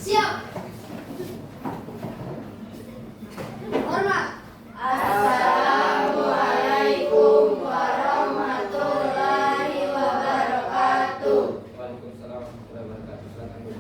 Siap. Hormat. Assalamualaikum warahmatullahi wabarakatuh. Waalaikumsalam warahmatullahi wabarakatuh. Silakan, Bu.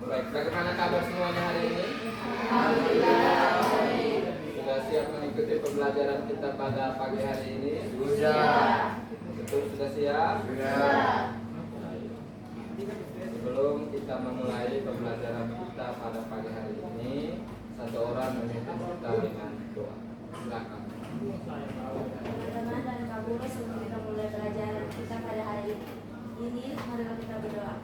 Baik, bagaimana kabar semuanya hari ini? Sudah siap mengikuti pembelajaran kita pada pagi hari ini? Sudah. Betul, sudah siap? Sudah. Sebelum kita memulai pembelajaran kita pada pagi hari ini, satu orang memimpin kita dengan doa. Silakan. Teman-teman dan kabur sebelum kita mulai pelajaran kita pada hari ini, marilah kita berdoa.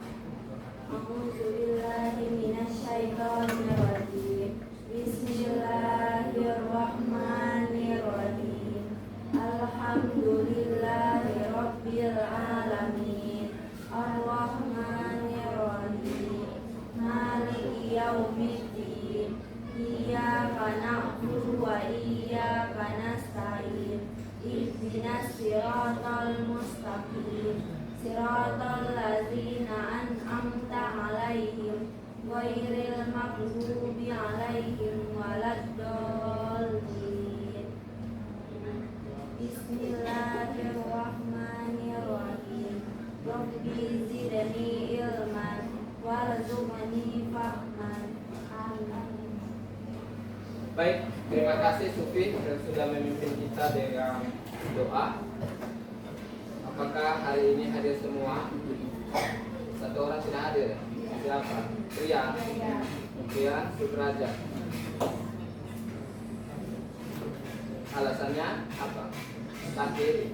A'udzubillahi minasyaitonirrajim. Bismillahirrahmanirrahim. Alhamdulillahirabbil alamin. Arrahmanirrahim. Maliki yaumiddin. Iyyaka na'budu wa iyyaka nasta'in. Ihdinas siratal mustaqim. Siratal ladzina an'amta 'alaihim ghairil maghdubi 'alaihim waladdallin. Bismillahirrahmanirrahim. Rabbi zidni ilman warzuqni fahman. Amin. Baik, terima kasih Sufi yang sudah memimpin kita dengan doa. Apakah hari ini hadir semua? Satu orang tidak hadir. Siapa? Rian. Kemudian Sudrajat. Alasannya apa? Sakit.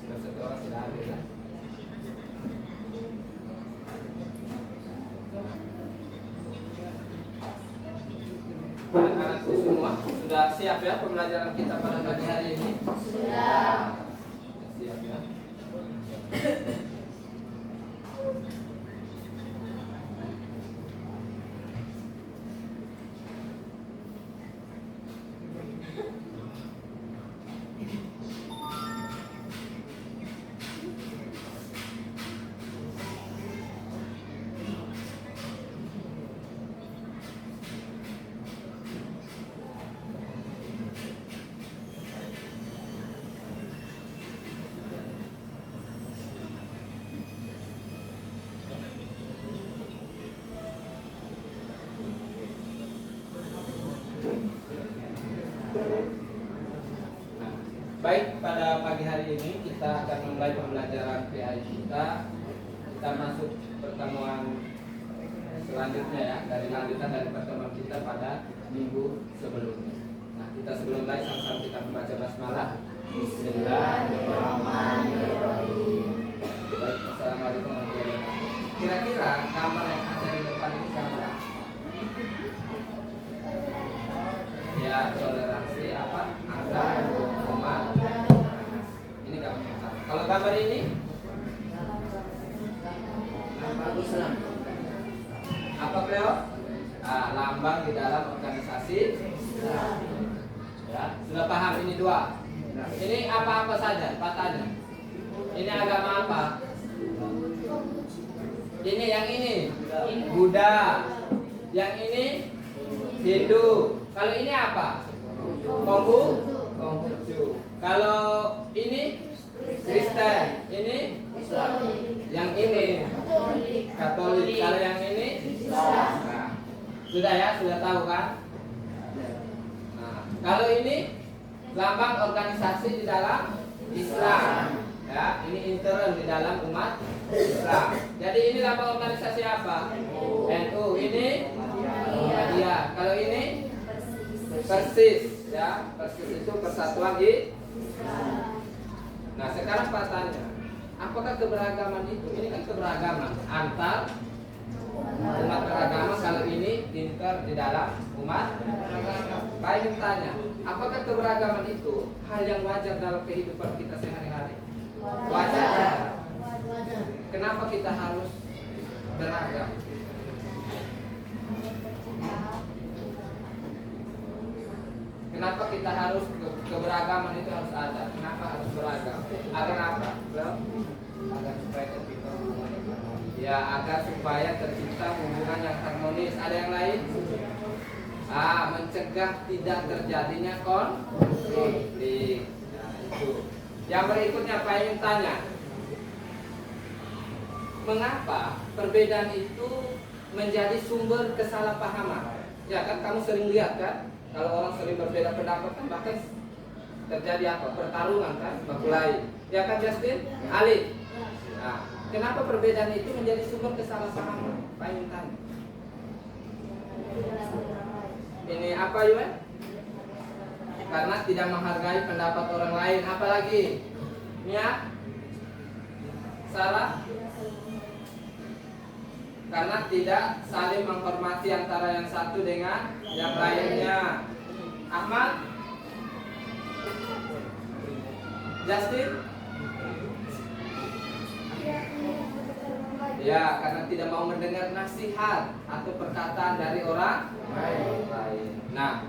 Satu orang tidak hadir. Ya? Anak-anakku semua sudah siap ya pembelajaran kita pada pagi hari ini? Sudah. Siap ya. Baik, pada pagi hari ini kita akan memulai pembelajaran PAI kita. Kita masuk pertemuan selanjutnya ya, dari lanjutan dari pertemuan kita pada minggu sebelumnya. Nah, kita sebelum mulai sama-sama kita membaca basmalah. Bismillahirrahmanirrahim. Baik, assalamualaikum warahmatullahi wabarakatuh. Kira-kira gambar yang ada di depan ini gambar ya, toleransi apa? Antar umat. Ini gambar yang satu. Kalau gambar ini lambang Islam. Apa beliau? Lambang di dalam organisasi Islam. Ya, sudah paham ini dua. Ini apa-apa saja, patahnya. Ini agama apa? Ini yang ini Buddha. Yang ini Hindu. Kalau ini apa? Konghucu. Kalau ini Kristen. Ini Islam. Yang ini Katolik. Kalau yang ini Islam. Nah, sudah ya, sudah tahu kan? Nah, kalau ini lambang organisasi di dalam Islam. Ya, ini intern di dalam umat Islam. Jadi ini lambang organisasi apa? NU. Ini Muhammadiyah. Kalau ini Persis, ya, Persis itu Persatuan Islam. Nah, sekarang pertanyaannya, apakah keberagaman itu? Ini kan keberagaman antar umat beragama. Kalau ini inter di dalam umat beragama. Baik, tanya, apakah keberagaman itu hal yang wajar dalam kehidupan kita sehari-hari? Wajar. Kenapa kita harus beragam? kenapa kita harus keberagaman itu harus ada? Kenapa harus beragam? Agar apa? Agar supaya tercipta hubungan yang harmonis. Ya, agar supaya tercipta hubungan yang harmonis. Ada yang lain? Mencegah tidak terjadinya konflik. Nah, itu. Yang berikutnya Pak ingin tanya, mengapa perbedaan itu menjadi sumber kesalahpahaman? Ya kan, kamu sering lihat kan, kalau orang sering berbeda pendapat kan bahkan terjadi apa? Pertarungan kan, berkelahi. Ya kan Justin? Ali. Nah, kenapa perbedaan itu menjadi sumber kesalahpahaman? Pak ingin tanya. Ini apa Yuan? Karena tidak menghargai pendapat orang lain. Apalagi? Nia? Salah? Karena tidak saling menghormati antara yang satu dengan yang lainnya. Ahmad? Justin? Ya, karena tidak mau mendengar nasihat atau perkataan dari orang lain. Nah,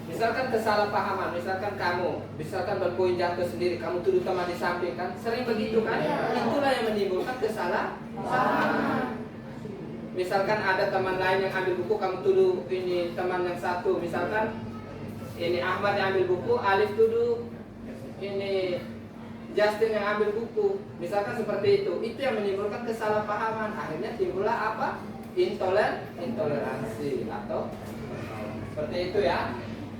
misalkan kesalahpahaman, misalkan berpoin jatuh sendiri, kamu tuduh teman di samping kan, sering begitu kan? Itulah yang menimbulkan kesalahpahaman. Misalkan ada teman lain yang ambil buku, kamu tuduh ini teman yang satu, misalkan ini Ahmad yang ambil buku, Alif tuduh ini Justin yang ambil buku, misalkan seperti itu yang menimbulkan kesalahpahaman. Akhirnya timbullah apa? Intoleransi atau seperti itu ya.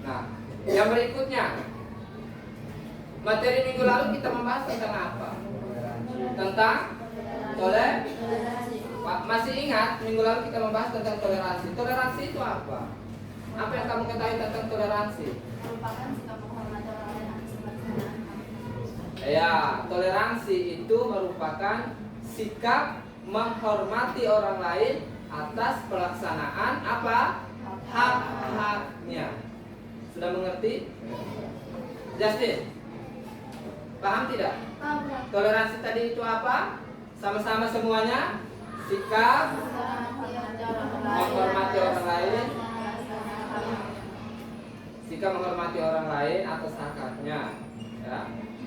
Nah, yang berikutnya, materi minggu lalu kita membahas tentang apa? Tentang toleransi. Masih ingat minggu lalu kita membahas tentang toleransi. Toleransi itu apa? Apa yang kamu ketahui tentang toleransi? Merupakan sikap menghormati orang lain atas pelaksanaan. Ya, toleransi itu merupakan sikap menghormati orang lain atas pelaksanaan apa? Hak-haknya. Sudah mengerti? Justin, paham tidak? Toleransi tadi itu apa? Sama-sama semuanya. Sikap menghormati orang lain. Sikap menghormati orang lain atas hak-haknya, ya,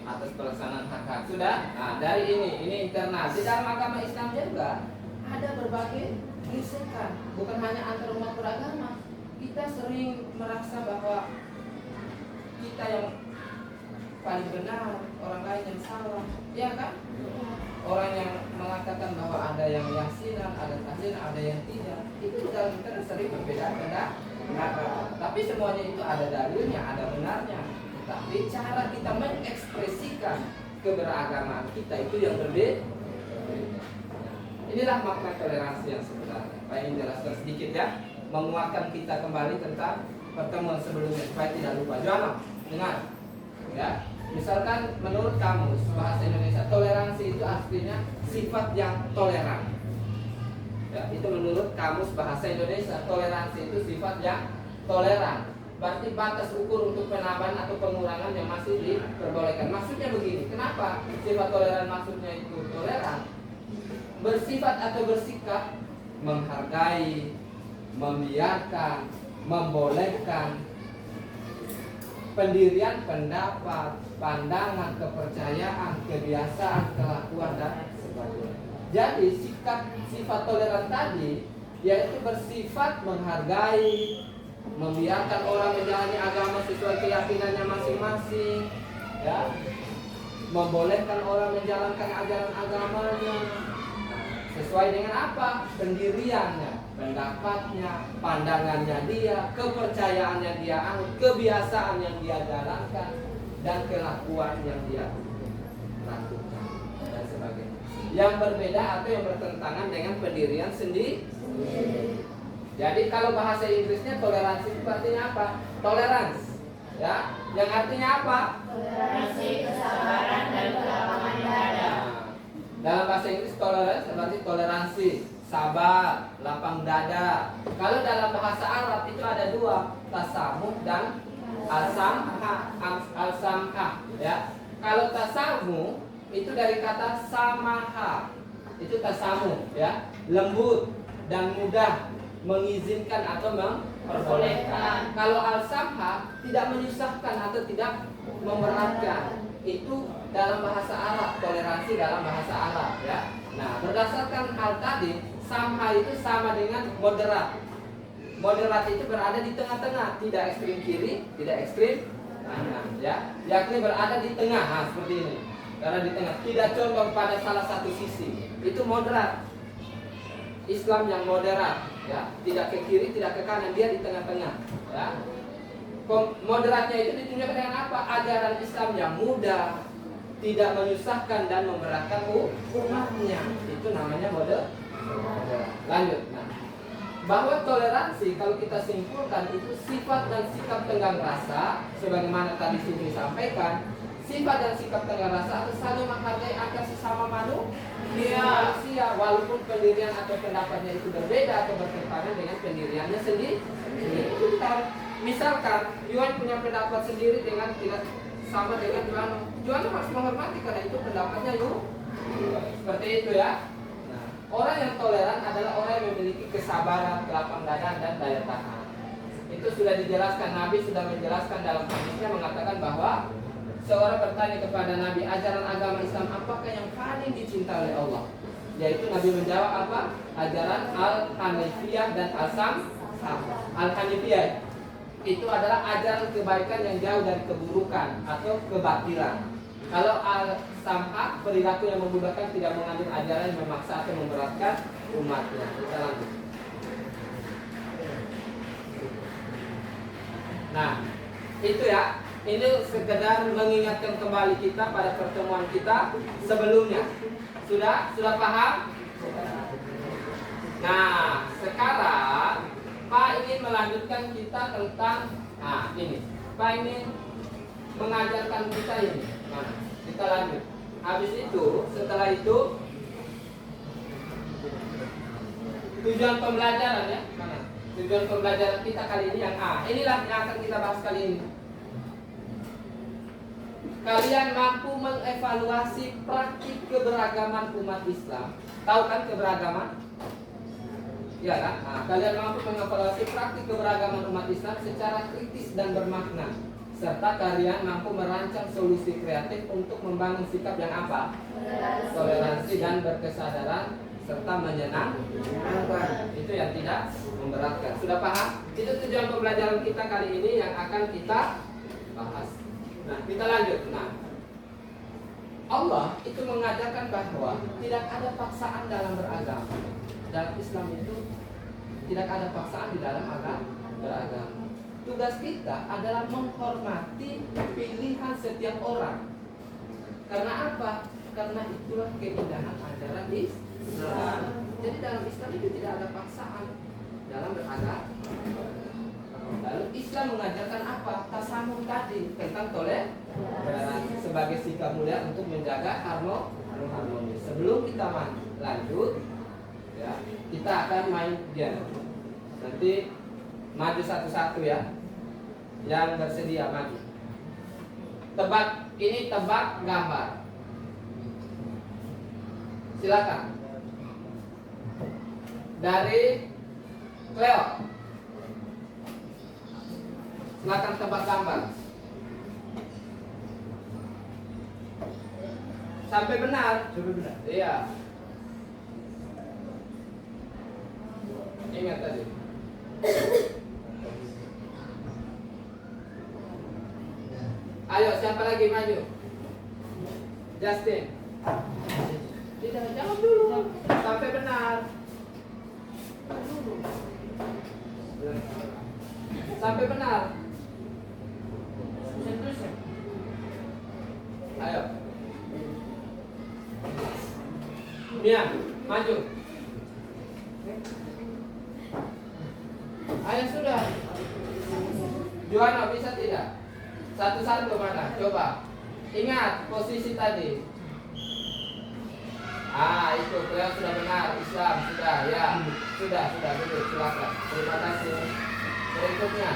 atas pelaksanaan hak-hak. Sudah? Nah, dari ini internal. Di dalam agama Islam juga ada berbagai gesekan, bukan hanya antar umat beragama. Kita sering merasa bahwa kita yang paling benar, orang lain yang salah, ya kan? Orang yang mengatakan bahwa ada yang yasinan, ada tahlilan, ada yang tidak, itu dalam kita sering berbeda pendapat. Tapi semuanya itu ada dalilnya, ada benarnya. Tapi cara kita mengekspresikan keberagamaan kita itu yang berbeda. Inilah makna toleransi yang sebenarnya. Pak ingin jelaskan sedikit ya, menguatkan kita kembali tentang pertemuan sebelumnya supaya tidak lupa. Jono, dengar, ya. Misalkan menurut kamus bahasa Indonesia, toleransi itu artinya sifat yang toleran. Ya, itu menurut kamus bahasa Indonesia, toleransi itu sifat yang toleran. Berarti batas ukur untuk penambahan atau pengurangan yang masih diperbolehkan. Maksudnya begini, kenapa sifat toleran maksudnya itu toleran? Bersifat atau bersikap menghargai, membiarkan, membolehkan pendirian pendapat, pandangan, kepercayaan, kebiasaan, kelakuan dan sebagainya. Jadi sifat toleran tadi yaitu bersifat menghargai, membiarkan orang menjalani agama sesuai keyakinannya masing-masing, ya, membolehkan orang menjalankan ajaran agamanya sesuai dengan apa? Pendiriannya, pendapatnya, pandangannya dia, kepercayaannya dia anut, kebiasaan yang dia jalankan, dan kelakuan yang dia lakukan dan sebagainya. Yang berbeda atau yang bertentangan dengan pendirian sendiri. Jadi kalau bahasa Inggrisnya toleransi itu artinya apa? Tolerance, ya, yang artinya apa? Toleransi, kesabaran, dan kelapangan dada. Dalam bahasa Inggris tolerance berarti toleransi, sabar, lapang dada. Kalau dalam bahasa Arab itu ada dua, tasamuh dan al-samha, ya. Kalau tasamuh itu dari kata samaha, itu tasamuh, ya, lembut dan mudah, mengizinkan atau Perbolehkan. Kalau al-samha tidak menyusahkan atau tidak memberatkan. Itu dalam bahasa Arab, toleransi dalam bahasa Arab ya. Nah, berdasarkan hal tadi, samha itu sama dengan moderat. Moderat itu berada di tengah-tengah, tidak ekstrim kiri, tidak ekstrim kanan ya. Yakni berada di tengah, nah, seperti ini. Karena di tengah, tidak condong pada salah satu sisi. Itu moderat. Islam yang moderat ya, tidak ke kiri, tidak ke kanan, dia di tengah-tengah ya. Moderatnya itu ditunjukkan dengan apa? Ajaran Islam yang mudah, tidak menyusahkan dan memberatkan umatnya. Itu namanya moderat. Lanjut. Nah, bahwa toleransi kalau kita simpulkan itu sifat dan sikap tenggang rasa, sebagaimana tadi sudah disampaikan. Sifat dan sikap tenggang rasa itu saling menghargai akan sesama manusia, walaupun pendirian atau pendapatnya itu berbeda atau bertentangan dengan pendiriannya sendiri. Misalkan Yuan punya pendapat sendiri dengan tidak sama dengan Juano. Juano harus menghormati karena itu pendapatnya seperti itu ya. Nah, orang yang toleran adalah orang yang memiliki kesabaran, kelapang dada dan daya tahan. Itu sudah dijelaskan, Nabi sudah menjelaskan dalam hadisnya mengatakan bahwa seorang bertanya kepada Nabi, ajaran agama Islam apakah yang paling dicintai oleh Allah? Yaitu Nabi menjawab apa? Ajaran Al-Hanifiyah dan Al-Sam. Al-Hanifiyah itu adalah ajaran kebaikan yang jauh dari keburukan atau kebatilan. Kalau al-samha, perilaku yang memudahkan, tidak mengandung ajaran yang memaksa atau memberatkan umatnya. Kita lanjut. Nah, itu ya. Ini sekedar mengingatkan kembali kita pada pertemuan kita sebelumnya. Sudah paham? Nah, sekarang Pak ingin melanjutkan kita tentang ini. Pak ingin mengajarkan kita ini. Nah, kita lanjut. Habis itu, setelah itu tujuan pembelajaran ya. Mana? Tujuan pembelajaran kita kali ini yang A. Inilah yang akan kita bahas kali ini. Kalian mampu mengevaluasi praktik keberagaman umat Islam. Tahu kan keberagaman? Ya kan? Nah, kalian mampu mengevaluasi praktik keberagaman umat Islam secara kritis dan bermakna, serta kalian mampu merancang solusi kreatif untuk membangun sikap yang apa? Toleransi dan berkesadaran serta menyenangkan. Itu yang tidak memberatkan. Sudah paham? Itu tujuan pembelajaran kita kali ini yang akan kita bahas. Nah, kita lanjut. Nah, Allah itu mengajarkan bahwa tidak ada paksaan dalam beragama. Dalam Islam itu tidak ada paksaan di dalam beragama. Tugas kita adalah menghormati pilihan setiap orang. Karena apa? Karena itulah keindahan ajaran Islam. Jadi dalam Islam itu tidak ada paksaan dalam beragama. Lalu Islam mengajarkan apa? Tasamuh tadi tentang toleransi sebagai sikap mulia untuk menjaga harmoni. Sebelum kita lanjut, ya, kita akan main game. Nanti maju satu-satu ya. Yang bersedia maju. Tebak gambar. Silakan. Dari Cleo. Silakan tebak gambar. Sampai benar. Iya. Ingat tadi. Ayo, siapa lagi maju? Justin. Tidak, jawab dulu. Sampai benar. Sampai benar. Ayo. Mia, maju. Ayo sudah. Juana bisa tidak? Satu-satu mana? Coba. Ingat posisi tadi. Itu Cleo sudah benar. Islam sudah ya. Sudah duduk. Silakan. Terima kasih. Berikutnya.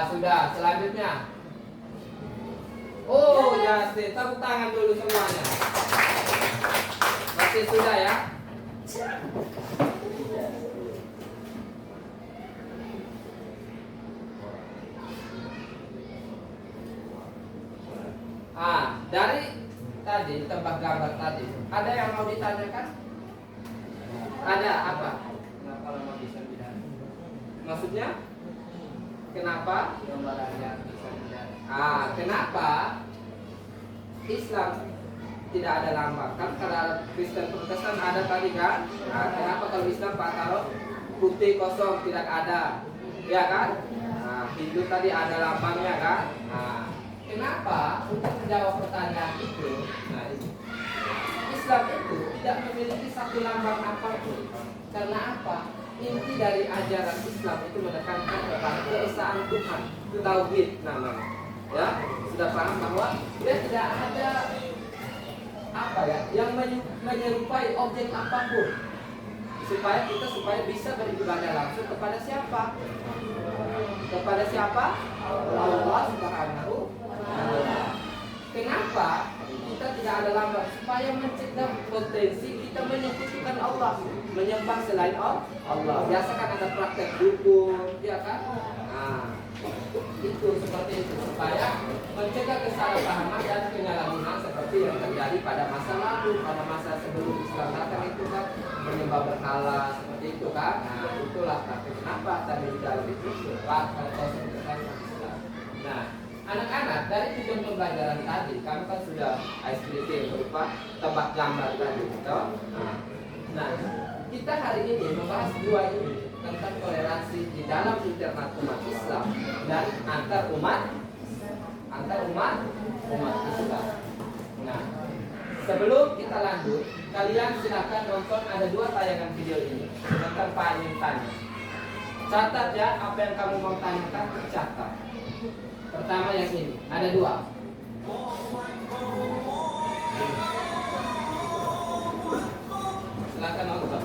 Sudah. Selanjutnya. Oh, Justin. Tepuk tangan dulu semuanya. Berarti Oke, sudah ya. Dari tadi tebak gambar tadi, ada yang mau ditanyakan? Ada apa? Kenapa lama bisa bidana? Maksudnya? Kenapa? Gambarannya bisa bidana. Kenapa Islam tidak ada lambang? Kan kalau Kristen Protestan ada tadi kan? Kenapa kalau Islam Pak taruh putih kosong tidak ada? Ya kan? Hindu tadi ada lambangnya kan? Kenapa? Untuk menjawab pertanyaan itu, Islam itu tidak memiliki satu lambang apapun. Karena apa? Inti dari ajaran Islam itu menekankan kepada keesaan Tuhan, tauhid namanya. Ya, sudah paham bahwa dia tidak ada apa ya yang menyerupai objek apapun. Supaya bisa beribadah langsung kepada siapa? Kepada siapa? Allah Subhanahu wa Ta'ala. Kenapa kita tidak ada lambang? Supaya mencegah potensi kita menyekutukan Allah, menyembah selain Allah. Biasa kan ada praktek dukun, ya kan? Itu seperti itu supaya mencegah kesalahpahaman dan penyalahgunaan seperti yang terjadi pada masa lalu, pada masa sebelum Islam datang itu kan menyembah berhala seperti itu kan. Itulah tapi kenapa tadi di dalam itu Nah, anak-anak dari tujuan pembelajaran tadi kami kan sudah ICT berupa tebak gambar tadi, toh? Nah, kita hari ini membahas dua ini tentang toleransi di dalam internal umat Islam dan antar umat Islam. Nah, sebelum kita lanjut, kalian silakan nonton ada dua tayangan video ini tentang tanya. Catat ya apa yang kamu mau tanyakan, catat. Pertama yang ini, ada dua. Silakan nonton.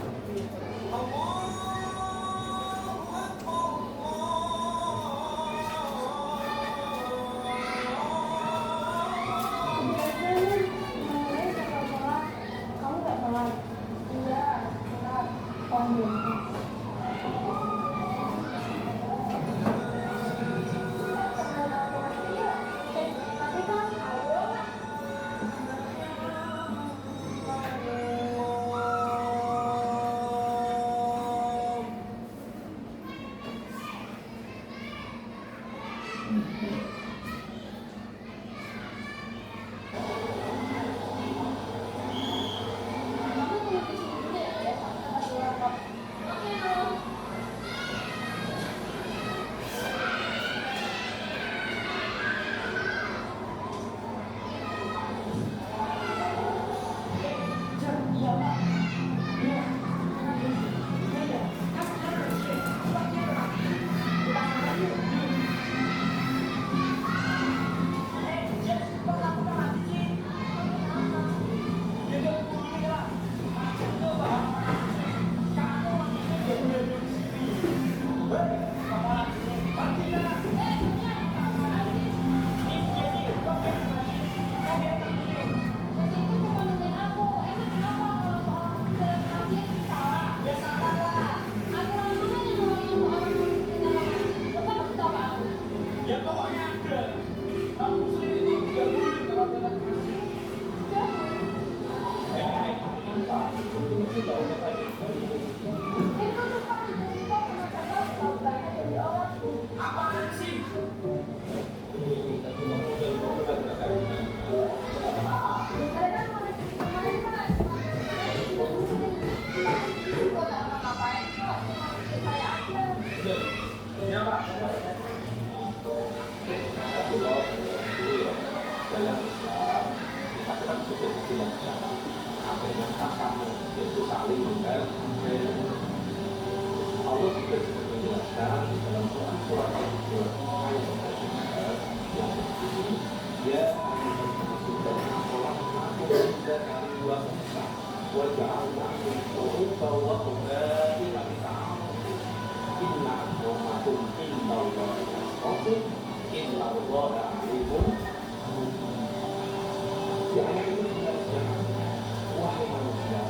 Wahai manusia,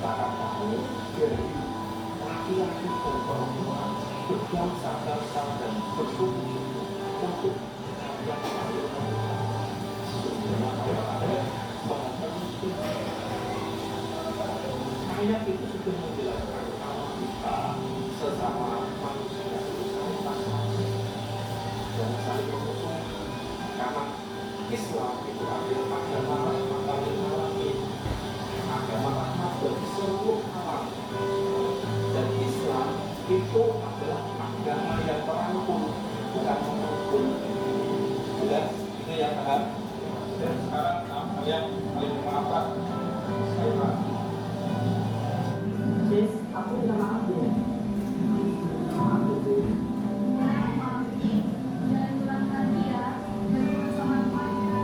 antara kamu dari laki-laki dan perempuan berbangsa-bangsa dan berkumpul untuk yang paling ayat itu sudah menjelaskan kalau kita sesama manusia itu saling kasih dan saling mengusung, karena Islam itu adalah agama rahmat lil alamin, agama rahmat bagi seluruh alam, dan Islam itu adalah agama yang merangkul, bukan memukul. Sudah, itu yang paham. Dan sekarang kalian paling memaafkan saya maaf. Sis, aku minta maaf deh. Maaf deh. Jangan ulang lagi ya. Jangan sama temannya.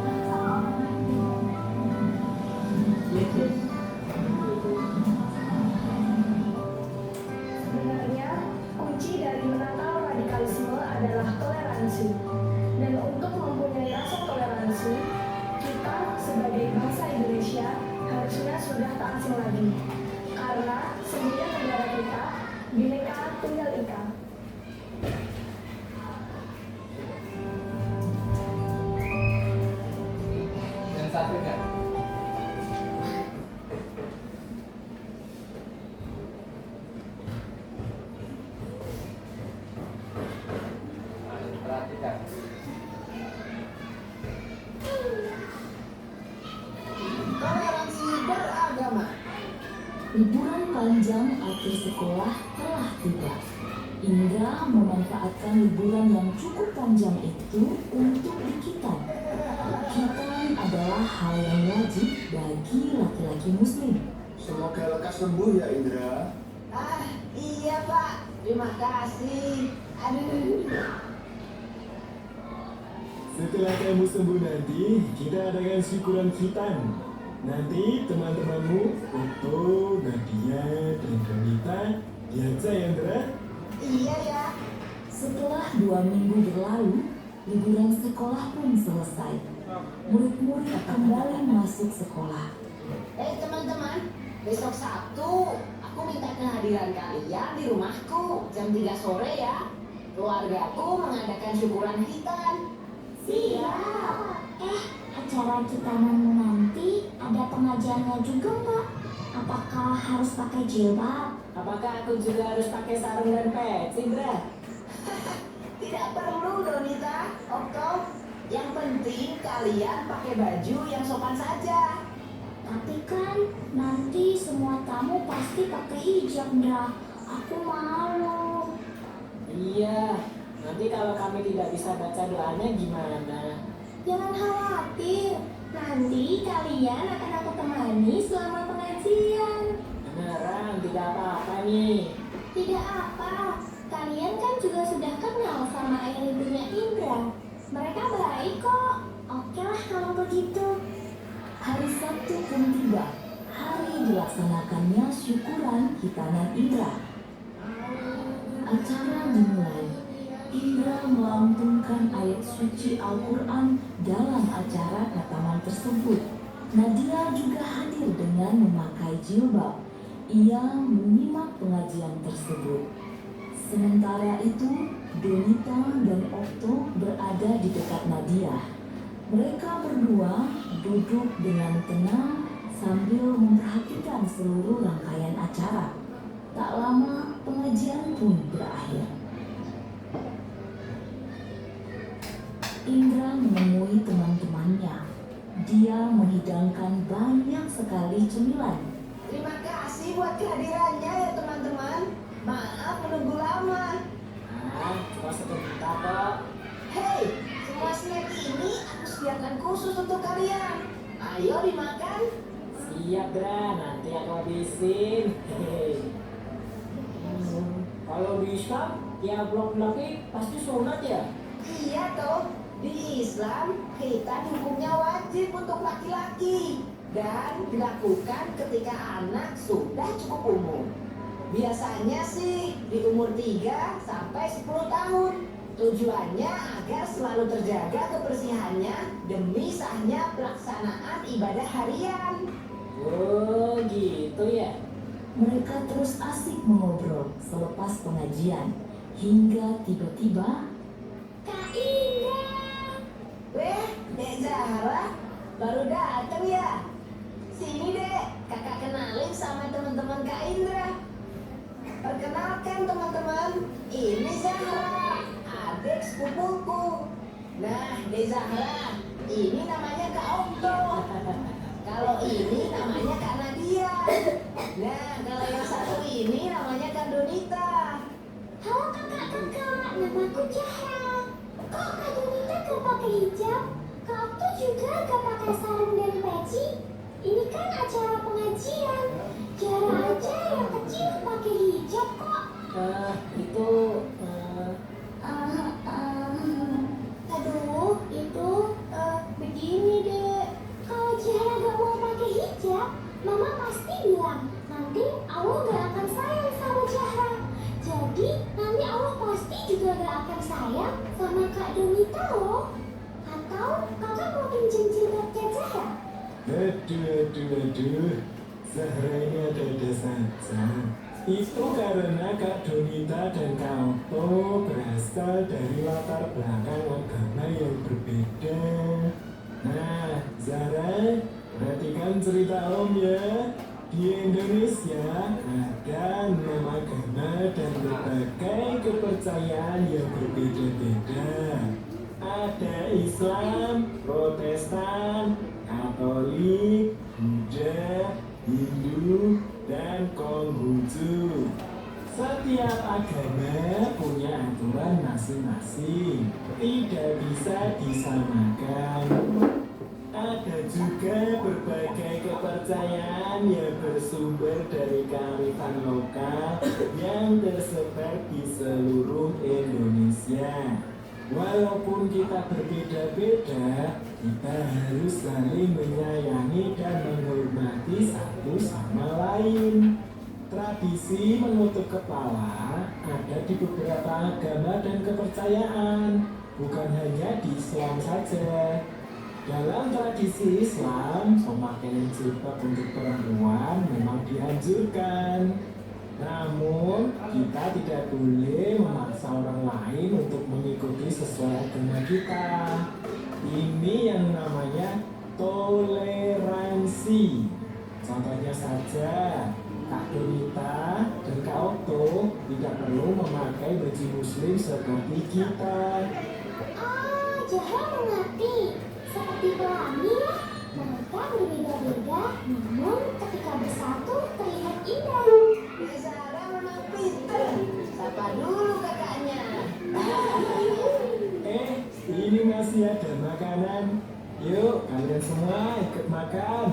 Jangan sama orang lain. Yes, sis. Sebenarnya, kunci dari menangkal radikalisme adalah toleransi. Dan untuk mempunyai rasa toleransi, kita sebagai bangsa Indonesia harusnya sudah tak asing lagi. Karena semuanya negara kita, Bhinneka Tunggal Ika. Dan satu kan? Perhatikan. Toleransi beragama. Liburan panjang akhir sekolah telah tiba. Indra memanfaatkan liburan yang cukup panjang itu untuk dikitan. Kitan adalah hal yang wajib bagi laki-laki muslim. Semoga lekas sembuh ya Indra. Ah, iya Pak. Terima kasih. Aduh. Setelah kamu sembuh nanti, kita adakan syukuran khitan. Nanti teman-temanmu, Otto, Nadia, dan Donita, lihat saya, Indra. Iya ya. Setelah 2 minggu berlalu, liburan sekolah pun selesai. Murid-murid kembali masuk sekolah. Teman-teman, besok Sabtu aku minta kehadiran kalian di rumahku jam 3 sore ya. Keluargaku mengadakan syukuran khitan. Siap. Acara khitananmu nanti ada pengajiannya juga Pak. Apakah harus pakai jilbab? Apakah aku juga harus pakai sarung dan peci, Indra? Tidak perlu, Donita, Okto. Yang penting kalian pakai baju yang sopan saja. Tapi kan nanti semua tamu pasti pakai hijab, Indra. Aku malu. Iya, nanti kalau kami tidak bisa baca doanya gimana? Jangan khawatir. Nanti kalian akan aku temani selama pengajian. Beneran, tidak apa-apa nih. Tidak apa. Kalian kan juga sudah kenal sama ayah ibunya Indra. Mereka baik kok. Oke lah kalau begitu. Hari Sabtu pun tiba. Hari dilaksanakannya syukuran khitanan Indra. Acara dimulai. Indra melantunkan ayat suci Al-Quran dalam acara khataman tersebut. Nadia juga hadir dengan memakai jilbab. Ia menyimak pengajian tersebut. Sementara itu, Donita dan Okto berada di dekat Nadia. Mereka berdua duduk dengan tenang sambil memperhatikan seluruh rangkaian acara. Tak lama, pengajian pun berakhir. Indra menemui teman-temannya. Dia menghidangkan banyak sekali cemilan. Terima kasih buat kehadirannya ya teman-teman. Maaf menunggu lama. Cuma sebentar kok. Hei, semua snack ini aku sediakan khusus untuk kalian. Ayo dimakan. Siap, Dra. Nanti aku habisin. Kalau di Islam, tiap laki pasti sunat ya? Iya toh. Di Islam, khitan hukumnya wajib untuk laki-laki dan dilakukan ketika anak sudah cukup umur. Biasanya sih di umur 3 sampai 10 tahun. Tujuannya agar selalu terjaga kebersihannya demi sahnya pelaksanaan ibadah harian. Oh gitu ya. Mereka terus asik mengobrol selepas pengajian hingga tiba-tiba Kak Indah. Weh, Dek Zahra baru datang ya? Sini Dek, kakak kenalin sama teman-teman Kak Indra. Perkenalkan teman-teman, ini Zahra, adik sepupuku. Nah, Dek Zahra, ini namanya Kak Okto. Kalau ini namanya Kak Nadia. Nah, kalau yang satu ini namanya Kak Donita. Halo kakak-kakak, namaku Zahra. Kok Kak Donita gak pakai hijab? Kak Okto juga gak pakai sarung dan peci? Ini kan acara pengajian. Zahra aja yang kecil pakai hijab kok. Itu Aduh, itu begini deh. Kalau Zahra gak mau pakai hijab, Mama pasti bilang nanti Allah gak akan sayang sama Zahra. Jadi nanti Allah pasti juga gak akan sayang sama Kak Donita loh. Atau kakak mau pinjam jilbabnya Zahra? Aduh. Zahra ini ada-ada saja. Itu karena Kak Donita dan Kak Okto berasal dari latar belakang agama yang berbeda. Nah, Zahra, perhatikan cerita Om ya. Di Indonesia ada 6 agama dan berbagai kepercayaan yang berbeda-beda. Ada Islam, Protestan, Katolik, Buddha, Hindu, dan Konghucu. Setiap agama punya aturan masing-masing, tidak bisa disamakan. Ada juga berbagai kepercayaan yang bersumber dari kearifan lokal yang tersebar di seluruh Indonesia. Walaupun kita berbeda-beda, kita harus saling menyayangi dan menghormati satu sama lain. Tradisi menutup kepala ada di beberapa agama dan kepercayaan, bukan hanya di Islam saja. Dalam tradisi Islam, pemakaian jilbab untuk perempuan memang dianjurkan. Namun, kita tidak boleh memaksa orang lain untuk mengikuti sesuai agama kita. Ini yang namanya toleransi. Contohnya saja, Kak Donita dan Kak Okto tidak perlu memakai baju muslim seperti kita. Zahra mengerti. Seperti pelangi ya. Mereka berbeda-beda, namun ketika bersatu terlihat indah. Zahra memang pintar. Sapa dulu kakaknya. Ini masih ada makanan. Yuk, kalian semua ikut makan.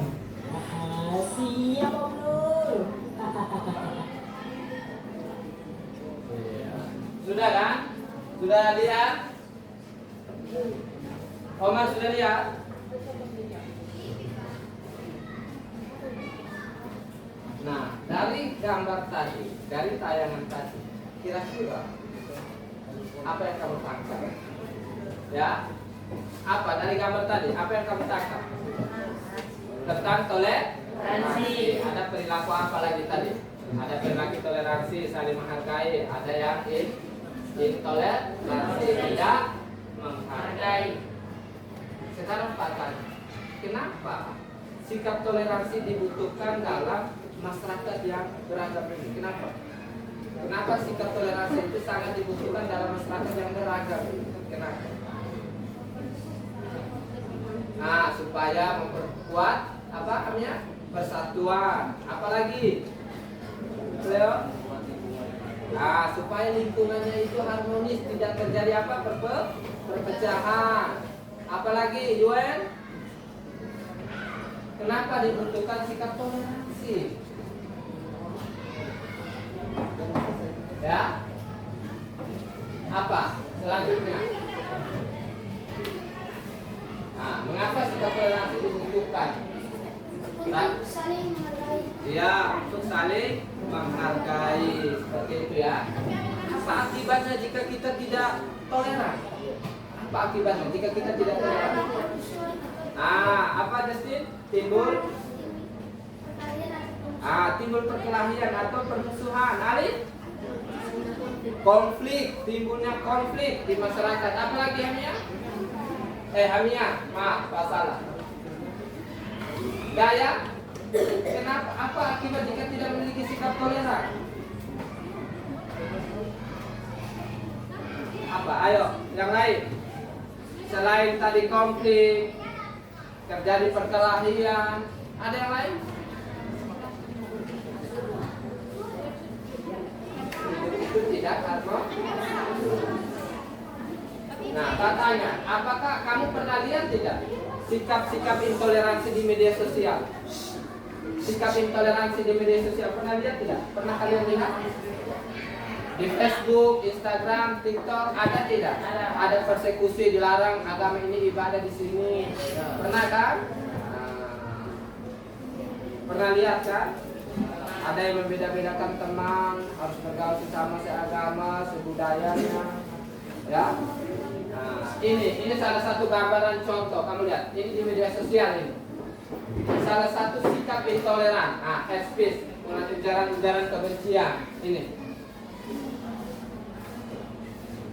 Siap Om Nur. Sudah kan? Sudah lihat? Omar sudah lihat? Nah, dari gambar tadi, dari tayangan tadi, kira-kira apa yang kamu tangkap? Ya? Apa dari gambar tadi? Apa yang kamu tangkap? Tentang toleransi. Ada perilaku apa lagi tadi? Ada perilaku toleransi, saling menghargai. Ada yang intoleransi, tidak menghargai. Sekarang Pak tanya, kenapa sikap toleransi dibutuhkan dalam masyarakat yang beragam ini? Kenapa? Kenapa sikap toleransi itu sangat dibutuhkan dalam masyarakat yang beragam ini? Kenapa? Nah, supaya memperkuat apa namanya? Persatuan. Apalagi? Leo? Nah, supaya lingkungannya itu harmonis, tidak terjadi apa? Perpecahan. Apalagi, Yuen? Kenapa dibutuhkan sikap toleransi? Ya? Apa? Selanjutnya. Nah, mengapa sikap toleransi dibutuhkan? Untuk saling menghargai. Iya, untuk saling menghargai. Seperti itu ya. Apa akibatnya jika kita tidak toleran? Apa akibatnya jika kita tidak toleran? Nah, apa Justin? Timbul Timbul perkelahian atau permusuhan. Alif, konflik, timbulnya konflik di masyarakat. Apalagi Hamia? Hamia, maaf, salah. Daya, kenapa? Apa akibat jika tidak memiliki sikap toleran? Apa? Ayo, yang lain. Selain tadi konflik, terjadi perkelahian, ada yang lain? Itu tidak atau? Nah, katanya, apakah kamu pernah lihat tidak sikap-sikap intoleransi di media sosial? Sikap intoleransi di media sosial pernah lihat tidak? Pernah kalian lihat? Di Facebook, Instagram, TikTok ada tidak? Ada persekusi, dilarang agama ini ibadah di sini. Pernah kan? Pernah lihat kan? Ada yang membeda-bedakan teman, harus bergaul sesama seagama, sebudayanya. Ya. Ini salah satu gambaran contoh. Kamu lihat, ini di media sosial ini. Salah satu sikap intoleran. Hate speech, ujaran-ujaran kebencian. Ini.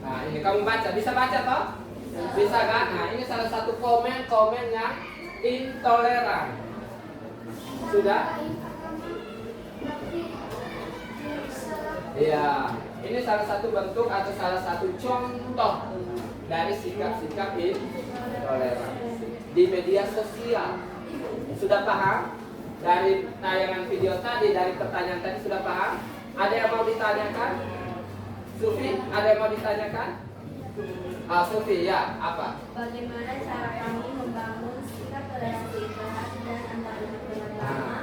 Nah, ini kamu baca, bisa baca toh? Bisa kan? Nah, ini salah satu komen-komen yang intoleran. Sudah? Iya, ini salah satu bentuk atau salah satu contoh dari sikap-sikap intoleransi di media sosial. Sudah paham? Dari tayangan video tadi, dari pertanyaan tadi sudah paham? Ada yang mau ditanyakan? Sufi, ada yang mau ditanyakan? Sufi, ya, apa? Bagaimana cara kami membangun sikap toleransi dan antarumat beragama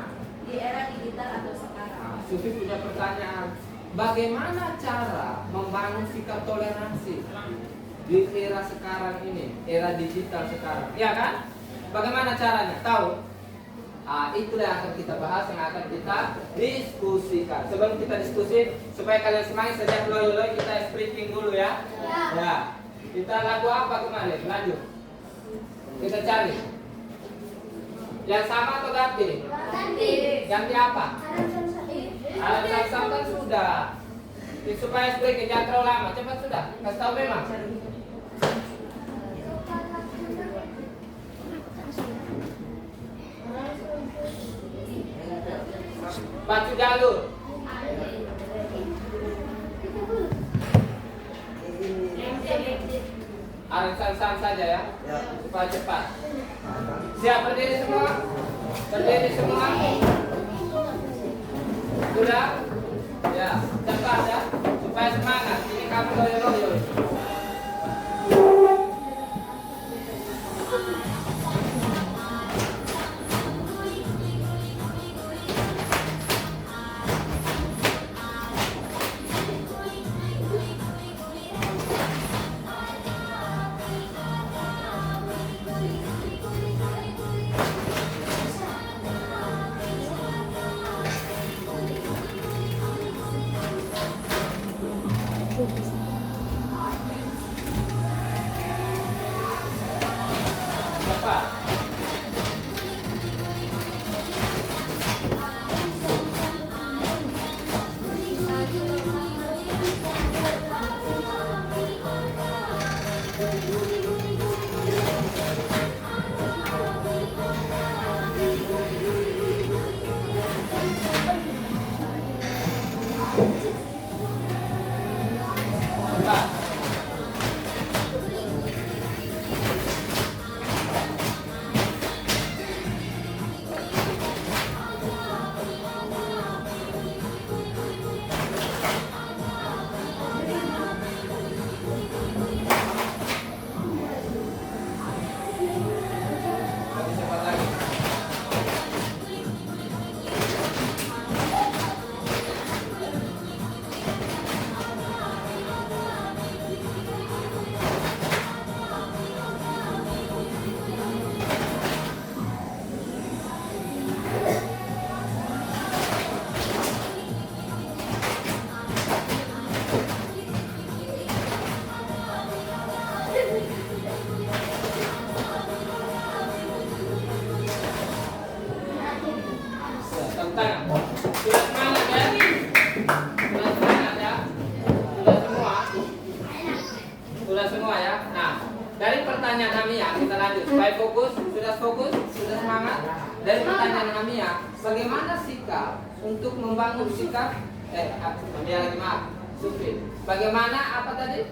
di era digital atau sekarang? Sufi punya pertanyaan. Bagaimana cara membangun sikap toleransi di era sekarang ini, era digital sekarang? Ya kan? Bagaimana caranya? Tahu? Itulah yang akan kita bahas, yang akan kita diskusikan. Sebelum kita diskusi, supaya kalian semangat sejak loy-loy, kita speaking dulu ya. Ya. Kita lagu apa kemarin? Lanjut. Kita cari. Yang sama atau ganti? Ganti. Ganti apa? Alam Samsam kan sudah. Supaya speaking jangan terlalu lama. Cepat sudah. Kasih tahu memang. Batu jalur. Aran-aran saja ya, supaya cepat. Siap, berdiri semua? Berdiri semua? Sudah? Ya, cepat ya, supaya semangat. Ini kamu loyo-loyo. Tangan. pertanyaan Amia, kita lanjut. Supaya fokus, sudah semangat. Dari pertanyaan Amia, bagaimana sikap untuk membangun sikap? Amia lagi maaf, Supri. Bagaimana apa tadi?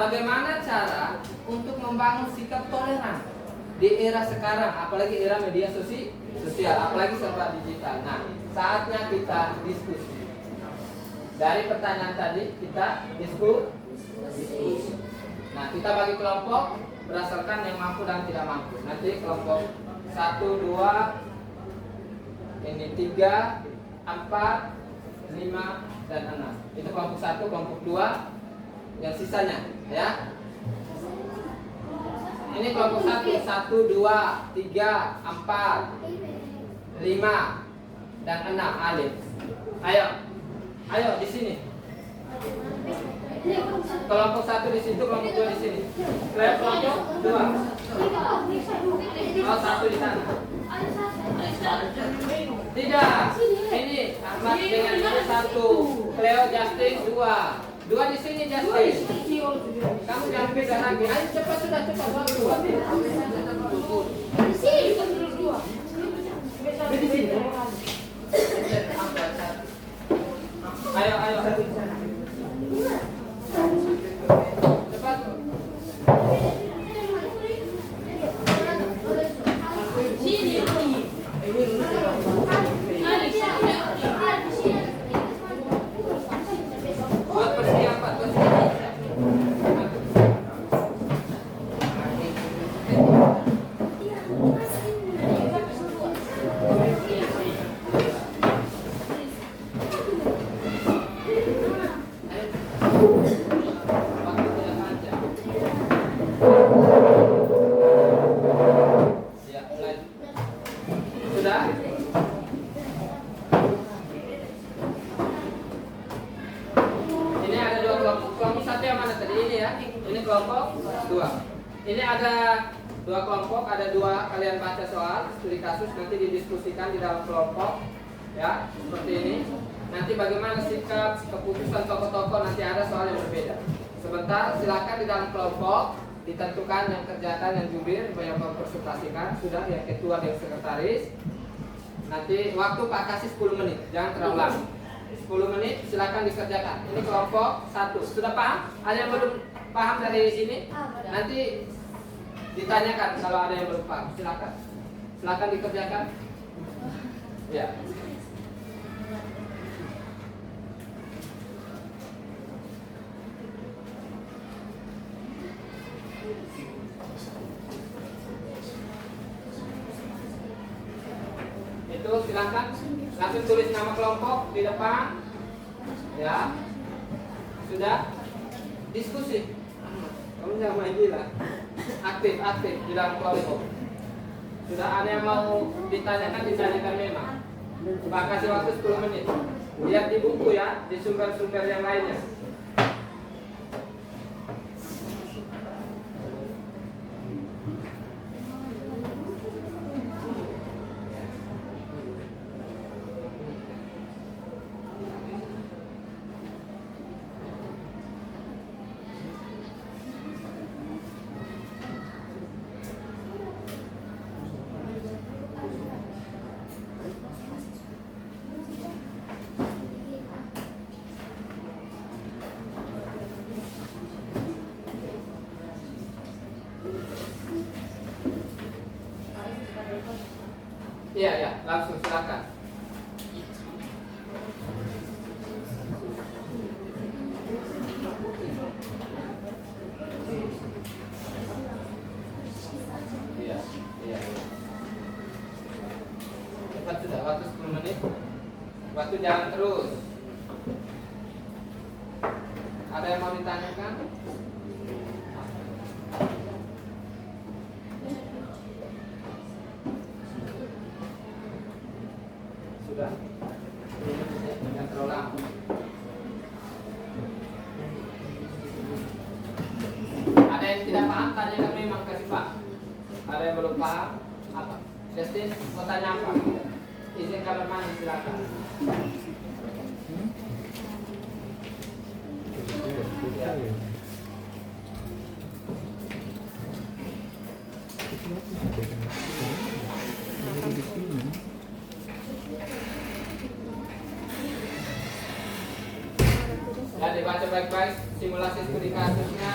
Bagaimana cara untuk membangun sikap toleran di era sekarang, apalagi era media sosial, apalagi serba digital. Nah, saatnya kita diskusi. Dari pertanyaan tadi kita diskusi. Nah, kita bagi kelompok berdasarkan yang mampu dan tidak mampu. Nanti kelompok 1, 2, ini 3, 4, 5, dan 6. Itu kelompok 1, kelompok 2, yang sisanya, ya. Ini kelompok 1, 1, 2, 3, 4, 5, dan 6 alif. Ayo di sini. Kelompok 1 di situ, kelompok 2 di sini. Kelompok 2. Oh, 1 di sana. Tidak. Ini Ahmad dengan ini 1. Cleo Justin 2. 2 di sini Justin. Kamu jangan beda lagi. Ayo cepat sudah cepat waktu. Di sini. Di sini. Ayo. Cepat. Sini. Buat persiapan. Ini ada 2 kelompok, ada 2 kalian baca soal studi kasus, nanti didiskusikan di dalam kelompok, ya seperti ini. Nanti bagaimana sikap keputusan tokoh-tokoh, nanti ada soal yang berbeda. Sebentar, silakan di dalam kelompok ditentukan yang kerjakan, yang jubir, yang mempresentasikan, sudah yang ketua dan sekretaris. Nanti waktu Pak kasih 10 menit, jangan terlalu lama. 10 menit silakan dikerjakan. Ini kelompok 1. Sudah paham? Ada yang belum paham dari sini? Nanti ditanyakan kalau ada yang belum paham. Silakan dikerjakan. Ya. Itu silakan langsung tulis nama kelompok di depan. Ya. Sudah. Diskusi. Kamu jangan main gila. Aktif di dalam kelompok. Sudah ada yang mau ditanyakan memang. Pak kasih waktu 10 menit. Lihat di buku ya, di sumber-sumber yang lainnya. Iya, langsung silakan. Iya. Cepat sudah, waktu 10 menit. Waktu jalan terus. Ada yang mau ditanyakan? Sudah. Jangan terlalu lama. Ada yang tidak paham, tanyakan memang kasih Pak. Ada yang belum paham, apa? Justin, mau tanya apa? Izin kamar mandi silakan. Ya. Dan dibaca baik-baik simulasi studi kasusnya.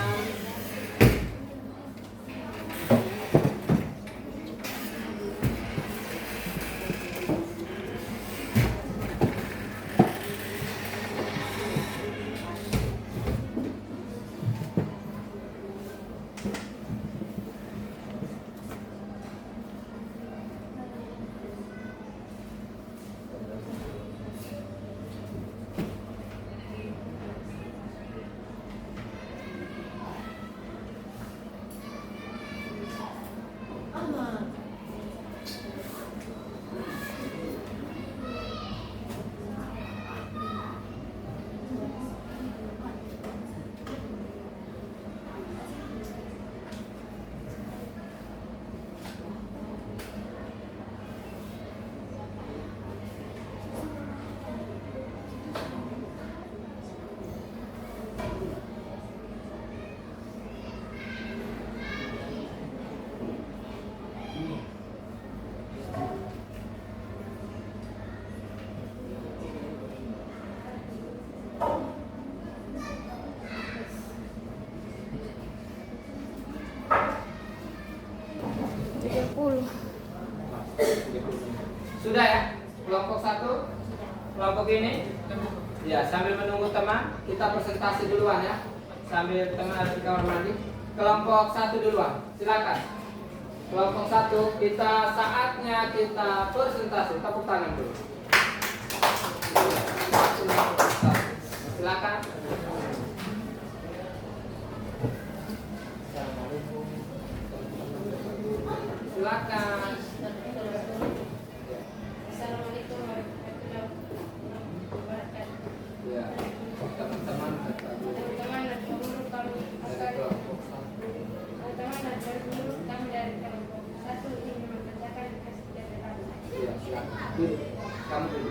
Sudah ya? Kelompok 1, kelompok ini. Ya, sambil menunggu teman, kita presentasi duluan ya. Sambil teman ada di kamar mandi. Kelompok 1 duluan, silakan. Kelompok 1, kita saatnya kita presentasi. Tepuk tangan dulu. Silakan. Silakan. Assalamualaikum warahmatullahi wabarakatuh. Ya, teman-teman Teman-teman dan guru kami dari kelompok 1 ingin membacakan kesejahteraan. Ya, silakan. Kamu dulu.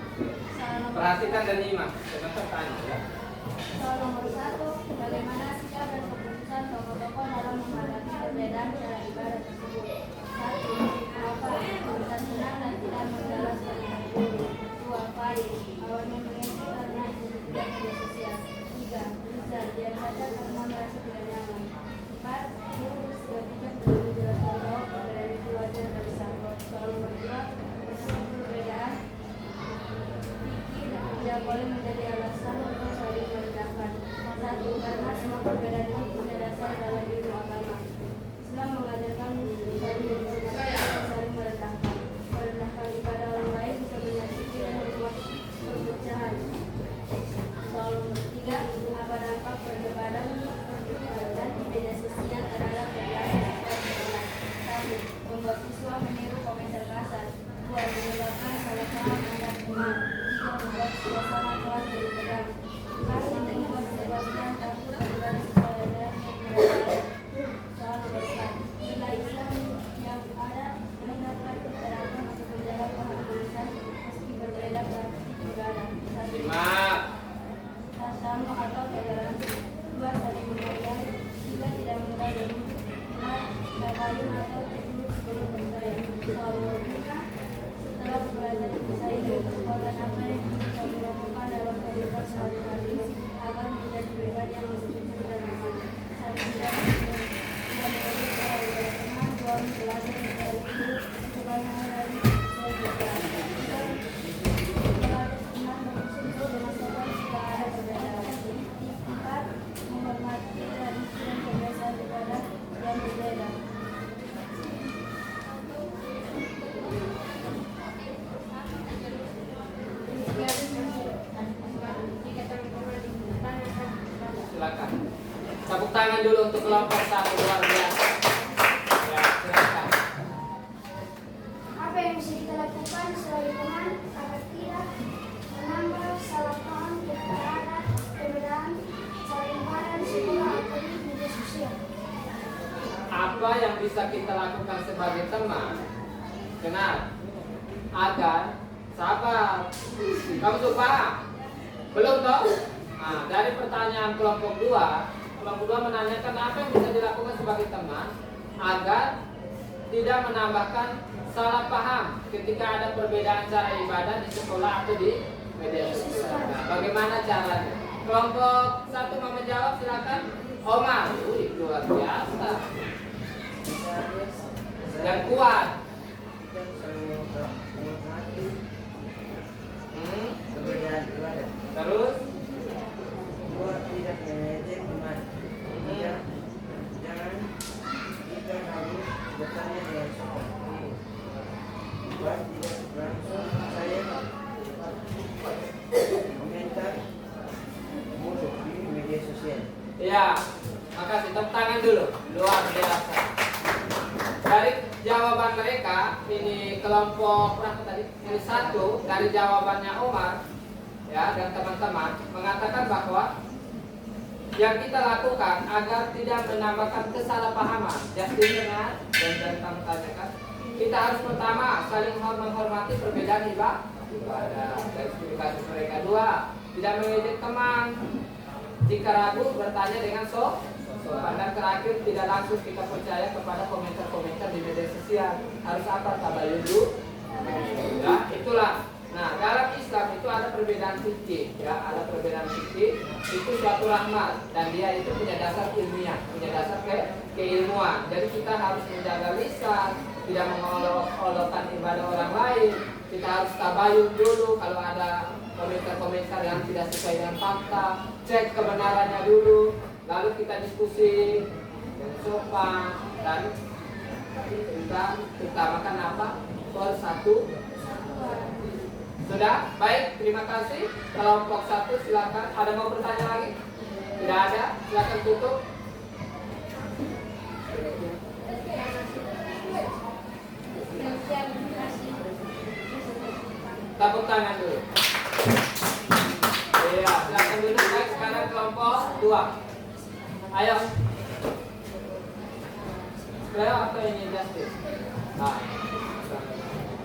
Perhatikan dan nyimak. Sebentar tanya ya. Soal nomor 1, bagaimana sikap dan keputusan tokoh-tokoh dalam menghadapi perbedaan cara ibadah tersebut? 1. Apa keputusan senang dan tidak membalas kalimat guru? 2. Faid, awal memiliki karena itu tidak media sosial. 3. Rizal, diam saja karena merasa tidak nyaman. 4. Guru sudah bijak dalam menjelaskan bahwa perbedaan itu wajar dan disambut. Soal nomor 2, perbedaan tidak boleh menjadi alasan untuk saling merendahkan. 1. Karena semua perbedaan itu punya dasar dalam ilmu agama. Islam mengajarkan saling menghormati dan saling merendahkan. Merendahkan kepada orang lain bisa menyakiti dan membuat perpecahan. Soal nomor 3, apa dampak perdebatan di media sosial terhadap kegiatan sekolah? 1. Membuat siswa meniru komentar kasar. 2. Menyebabkan salah-salah antar teman. 3. Membuat suasana kelas jadi tegang. 4. Membuat sebagian takut terhadap siswa dan mereka. Soal nomor 4, nilai Islam yang ada mendapat keterangan untuk menjaga paham meski berbeda berarti negara. 1. Simak. Sama atau toleransi. 2. Saling menghargai. 3. Tidak mengenal dan 4. Tabayun atau teknik sebelum percaya. Soal nomor 5, setelah belajar kisah ini, perbuatan apa yang bisa dilakukan dalam kehidupan sehari-hari agar menjadi pribadi yang lebih jujur dan aman? 1. Tidak menjadi kepada teman. 2. Belajar dari guru. 3. Menghindari perbedaan. 4. Senang berkumpul dengan sopan jika ada perbedaan. 4. Menghormati tradisi dan kebiasaan ibadah yang berbeda. Silakan. Tepuk tangan dulu untuk kelompok 1, luar biasa. Ya, silakan. Apa yang bisa kita lakukan sebagai teman agar tidak menambah salah paham, keterangan, perbedaan, saling marah di sekolah atau di media sosial? Apa yang bisa kita lakukan sebagai teman? Kenal. Agar sahabat. Kamu sudah paham? Belum toh? Nah, dari pertanyaan kelompok 2 menanyakan apa yang bisa dilakukan sebagai teman agar tidak menambahkan salah paham ketika ada perbedaan cara ibadah di sekolah atau di media sosial. Nah, bagaimana caranya? Kelompok 1 mau menjawab, silakan. Omar, luar biasa. Yang kuat. Terus? Tidak mengejek teman. Jangan kita harus bertanya dengan sopan. Buat tidak langsung saya komentar musuh di media sosial. Ya, makasih. Tepuk tangan dulu. Luar biasa. Dari jawaban mereka, ini kelompok berapa tadi? Ini 1 dari jawabannya Omar, ya, dan teman-teman mengatakan bahwa yang kita lakukan agar tidak menambahkan kesalahpahaman. Justin benar dan kamu tanyakan. Kita harus pertama saling menghormati perbedaan ibadah. Dan ekspektasi mereka. 2, tidak mengejek teman. Jika ragu, bertanya dengan sopan. Dan terakhir, tidak langsung kita percaya kepada komentar-komentar di media sosial. Harus apa? Tabayun dulu. Ya, itulah. Nah, dalam Islam itu ada perbedaan fikih, ya, ada perbedaan fikih. Itu suatu rahmat dan dia itu punya dasar ilmiah, punya dasar keilmuan. Jadi kita harus menjaga lisan, tidak mengolok-olokkan ibadah orang lain. Kita harus tabayun dulu kalau ada komentar-komentar yang tidak sesuai dengan fakta, cek kebenarannya dulu, lalu kita diskusi dengan sopan dan kita utamakan apa? Persatu. Sudah? Baik, terima kasih. Kelompok 1 silakan. Ada mau bertanya lagi? Tidak ada? Silakan tutup. Tepuk tangan dulu. Iya, silakan duduk. Baik, sekarang kelompok 2. Ayo. Cleo atau ini Justice? Nah.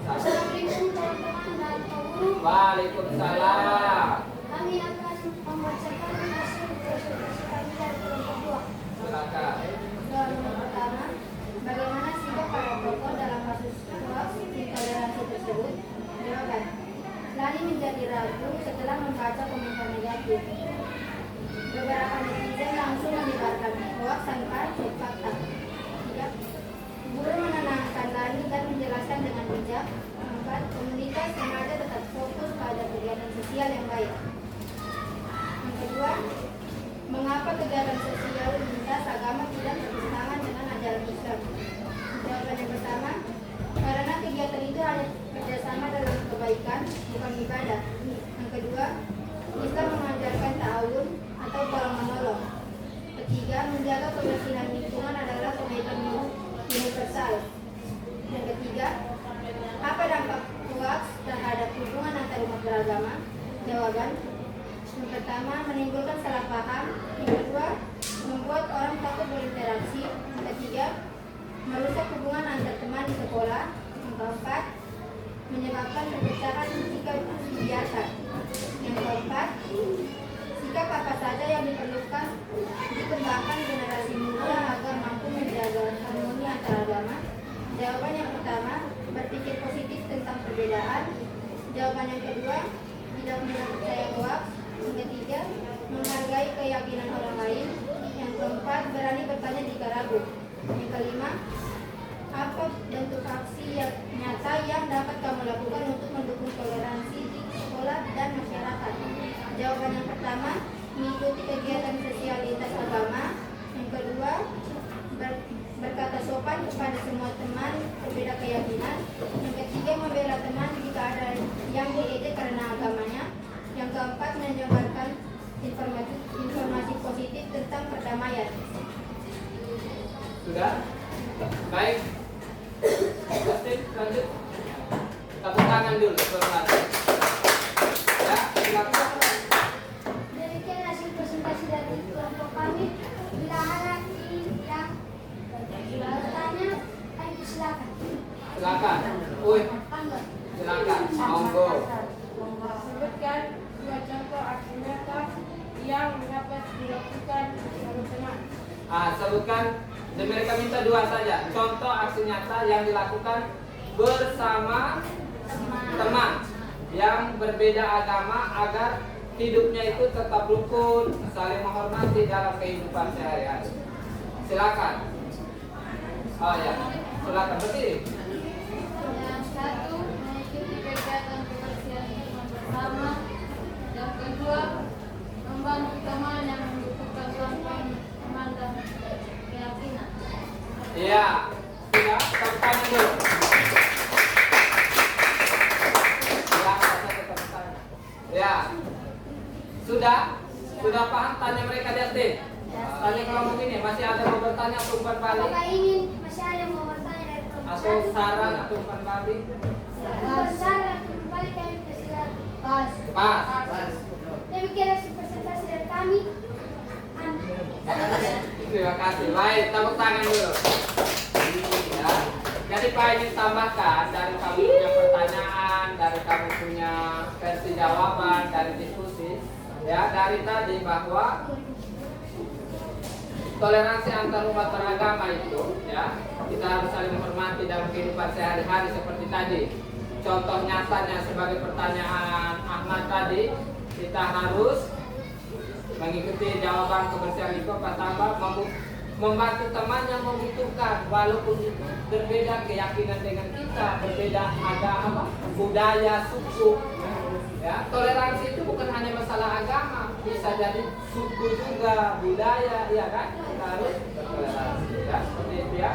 Assalamualaikum teman-teman dan Pak Guru. Waalaikumsalam. Kami akan membacakan hasil presentasi kami dari kelompok 2. Silakan. Soal nomor pertama, bagaimana sikap para tokoh dalam kasus hoax intoleransi tersebut? Jawaban, Lani menjadi ragu setelah membaca komentar negatif. Beberapa netizen langsung menyebarkan hoax tanpa cek fakta. 3. Guru menenangkan Lani dan menjelaskan dengan bijak. 4. Komunitas remaja tetap fokus pada kegiatan sosial yang baik. Yang kedua, mengapa kegiatan sosial lintas agama tidak bertentangan dengan ajaran Islam? Jawaban yang pertama, karena kegiatan itu hanya kerjasama dalam kebaikan, bukan ibadah. Yang kedua, Islam mengajarkan ta'awun atau tolong menolong. Ketiga, menjaga kebersihan lingkungan adalah komitmen universal. Yang ketiga, apa dampak hoax terhadap hubungan antar umat beragama? Jawaban, yang pertama, menimbulkan salah paham. Yang kedua, membuat orang takut berinteraksi. Yang ketiga, merusak hubungan antar teman di sekolah. Yang keempat, menyebabkan perpecahan jika dibiarkan. Yang keempat, sikap apa saja yang diperlukan dikembangkan generasi muda agar mampu menjaga harmoni antar agama. Jawaban yang pertama, berpikir positif tentang perbedaan. Jawaban yang kedua, tidak mudah percaya hoax. Yang ketiga, menghargai keyakinan orang lain. Yang keempat, berani bertanya jika ragu. Yang kelima, apa bentuk aksi yang nyata yang dapat kamu lakukan untuk mendukung toleransi di sekolah dan masyarakat? Jawaban yang pertama, mengikuti kegiatan sosial lintas agama. Yang kedua, berkata sopan kepada semua teman berbeda keyakinan. Yang ketiga, membela teman jika ada yang diejek karena agamanya. Yang keempat, menyebarkan informasi positif tentang perdamaian. Sudah? Baik. Justin, lanjut. Tepuk tangan dulu. Ya, silakan. Demikian hasil presentasi dari kelompok kami. Bila ada yang bertanya, ayo silakan. Silakan. Silakan. Monggo. Sebutkan 2 contoh aksi nyata yang dapat dilakukan oleh teman. Sebutkan Dan mereka minta 2 saja. Contoh aksi nyata yang dilakukan bersama teman yang berbeda agama agar hidupnya itu tetap rukun, saling menghormati dalam kehidupan sehari-hari. Silakan. Oh ya, silakan berdiri. Yang satu mengikuti kegiatan kebersihan bersama. Yang kedua membantu teman yang membutuhkan tanpa memandang keyakinan. Iya, sudah tepuk tangan dulu. Ya, sudah paham? Tanya mereka di atas. Tanya kelompok ini, masih ada mau bertanya atau umpan balik? Apakah ingin masih ada yang mau bertanya dari kelompok Atau satu? saran atau umpan balik? Saran kembali kami persilakan. Pas. Demikian presentasi dari kami. Terima kasih. Baik, tepuk tangan dulu. Ya. Jadi Pak ingin tambahkan dari kamu punya pertanyaan, dari kamu punya versi jawaban, dari diskusi, ya dari tadi bahwa toleransi antar umat beragama itu, ya kita harus saling menghormati dalam kehidupan sehari-hari seperti tadi. Contoh nyatanya sebagai pertanyaan Ahmad tadi, kita harus mengikuti jawaban kebersihan itu pertama membantu teman yang membutuhkan walaupun itu berbeda keyakinan dengan kita, berbeda agama, budaya, suku. Ya, toleransi itu bukan hanya masalah agama, bisa jadi suku juga, budaya, ya kan? Kita harus bertoleransi, ya seperti itu ya.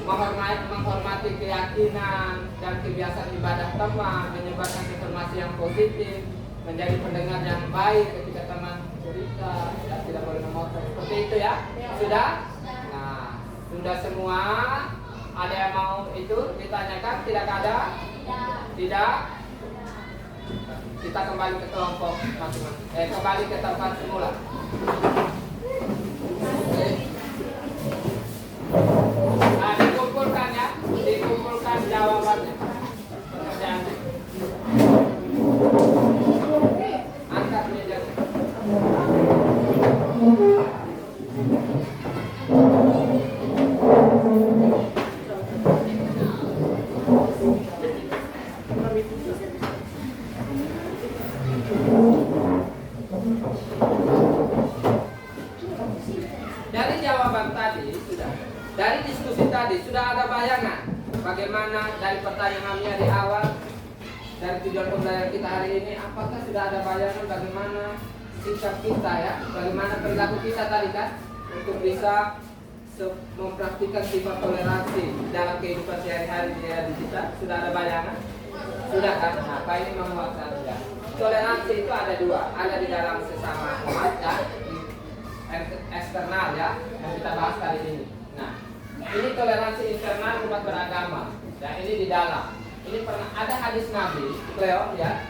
Menghormati keyakinan dan kebiasaan ibadah teman, menyebarkan informasi yang positif, menjadi pendengar yang baik ketika teman cerita, ya, tidak boleh memotong. Seperti itu ya. Sudah? Nah, sudah semua. Ada yang mau itu ditanyakan? Tidak ada? Tidak? Kita kembali ke kelompok masing-masing. Kembali ke tempat semula. Nah, dikumpulkan ya, dikumpulkan jawabannya. Pertanyaannya. Angkat mejanya. Dari jawaban tadi dari diskusi tadi sudah ada bayangan bagaimana dari pertanyaannya di awal, dari tujuan pembelajaran kita hari ini, apakah sudah ada bayangan bagaimana sikap kita ya, bagaimana perilaku kita tadi kan untuk bisa mempraktikkan sifat toleransi dalam kehidupan sehari-hari di kita. Sudah ada bayangan? Sudah kan? Nah, Pak ini menguatkan ya. Toleransi itu ada 2, ada di dalam sesama umat ya, eksternal ya, yang kita bahas kali ini. Nah, ini toleransi internal umat beragama. Ya, ini di dalam. Ini pernah ada hadis Nabi, Cleo ya.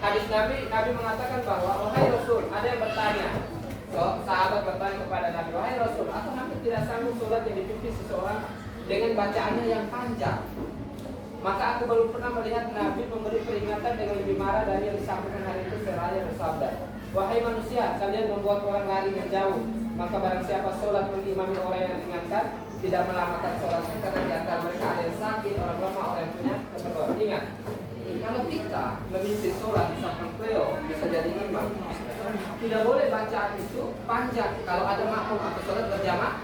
Hadis Nabi mengatakan bahwa wahai Rasul, ada yang bertanya. So, sahabat bertanya kepada Nabi, wahai Rasul, aku hampir tidak sanggup sholat yang dipimpin seseorang dengan bacaannya yang panjang. Maka aku baru pernah melihat Nabi memberi peringatan dengan lebih marah dari yang disampaikan hari itu seraya bersabda, wahai manusia, kalian membuat orang lari menjauh. Maka barang siapa sholat mengimami orang yang ringankan, tidak melamakan sholatnya karena di antara mereka ada yang sakit, orang lemah, orang yang punya keperluan. Ingat, kalau kita memimpin sholat di samping Cleo bisa jadi imam, tidak boleh bacaan itu panjang kalau ada makmum atau sholat berjamaah.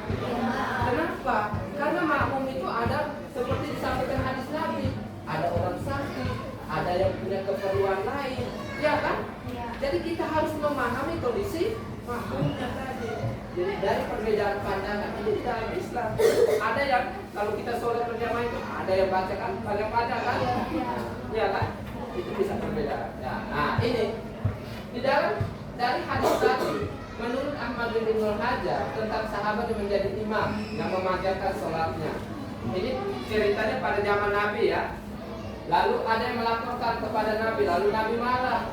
Kenapa? Karena makmum itu ada seperti disampaikan hadis Nabi, ada orang sakit, ada yang punya keperluan lain, ya kan? Jadi kita harus memahami kondisi makmumnya tadi. Jadi dari perbedaan pandangan ini di dalam Islam ada yang kalau kita sholat berjamaah itu ada yang baca kan panjang-panjang kan, ya kan? Itu bisa perbedaan. Ya. Nah ini di dalam dari hadis tadi menurut Ahmad bin Ibnu Hajar tentang sahabat yang menjadi imam yang memanjangkan sholatnya. Ini ceritanya pada zaman Nabi ya. Lalu ada yang melaporkan kepada Nabi, lalu Nabi marah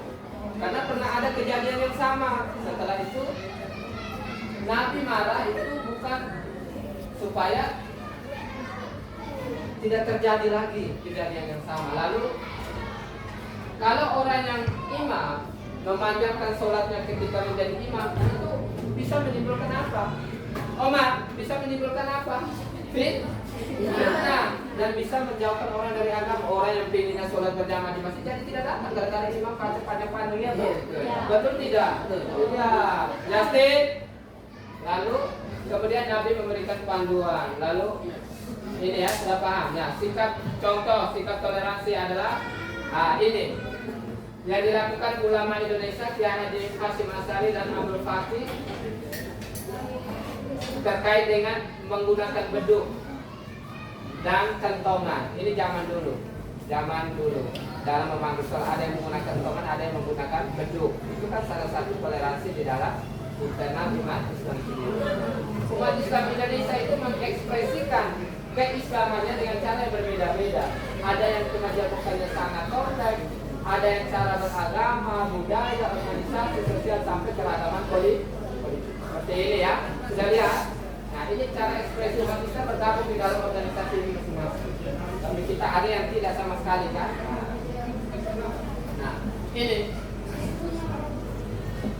karena pernah ada kejadian yang sama. Setelah itu Nabi marah itu bukan supaya tidak terjadi lagi kejadian yang sama. Lalu kalau orang yang imam memanjangkan sholatnya ketika menjadi imam, itu bisa menimbulkan apa? Omar bisa menimbulkan apa? Fitnah, dan bisa menjauhkan orang dari agama. Orang yang pinginnya sholat berjamaah di masjid jadi tidak datang gara-gara imam panjang-panjang ya, betul tidak? Ya, Justin. Lalu kemudian Nabi memberikan panduan. Lalu ini ya, sudah paham ya. Sikap toleransi adalah ini yang dilakukan ulama Indonesia Kiai Haji Hasyim Asy'ari dan Abdul Fatih terkait dengan menggunakan beduk dan kentongan. Ini zaman dulu dalam memandu sholat ada yang menggunakan kentongan, ada yang menggunakan beduk. Itu kan salah satu toleransi di dalam internal umat Islam sendiri. Umat Islam Indonesia itu mengekspresikan keislamannya dengan cara yang berbeda-beda. Ada yang cuma bukannya sangat kompleks, ada yang cara beragama, budaya, organisasi, sosial sampai keragaman politik. Seperti ini ya, sudah lihat. Nah, ini cara ekspresi umat Islam bergabung di dalam organisasi ini masing-masing. Tapi kita ada yang tidak sama sekali kan. Nah, ini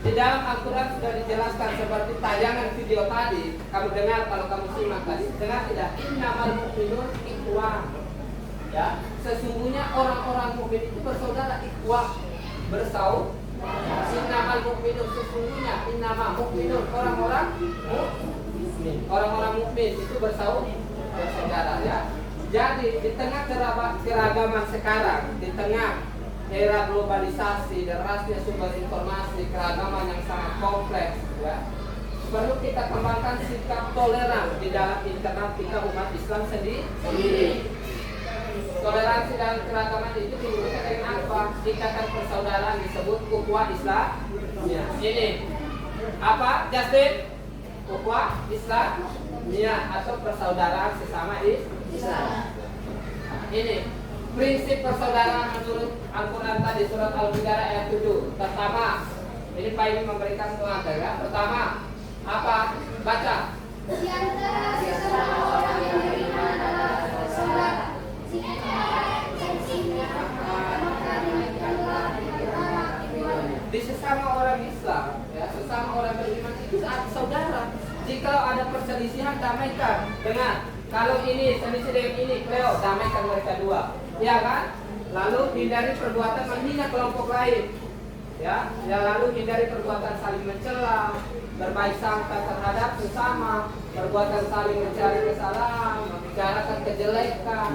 di dalam Al-Quran sudah dijelaskan seperti tayangan video tadi. Kamu dengar kalau kamu simak tadi, dengar tidak? Innamal mu'minun ikhwah. Ya, sesungguhnya orang-orang mukmin itu bersaudara, ikhwah, bersaudara. Innamal mu'minun, sesungguhnya innamal mu'minun, orang-orang mukmin itu bersaudara ya. Jadi di tengah keragaman sekarang, di tengah era globalisasi, derasnya sumber informasi, keragaman yang sangat kompleks ya, perlu kita kembangkan sikap toleran di dalam internal kita umat Islam sendiri. Toleransi dan keragaman itu diwujudkan dengan apa? Ikatan persaudaraan disebut ukhuwah Islam. Ya. Ini apa, Justin? Ukhuwah Islam atau persaudaraan sesama Islam. Ini prinsip persaudaraan menurut Al-Quran tadi surat Al-Baqarah ayat 7. Pertama, ini Pak ini memberikan pengantar ya. Pertama, apa? Baca. Di antara sesama orang yang beriman adalah saudara. Di sesama orang Islam, ya, sesama orang beriman itu saudara. Jika ada perselisihan, damaikan dengan kalau ini selisih dengan ini, Cleo, damaikan mereka dua, ya kan? Lalu hindari perbuatan menghina kelompok lain, ya lalu hindari perbuatan saling mencela, berbaik sangka terhadap sesama, perbuatan saling mencari kesalahan, membicarakan kejelekan,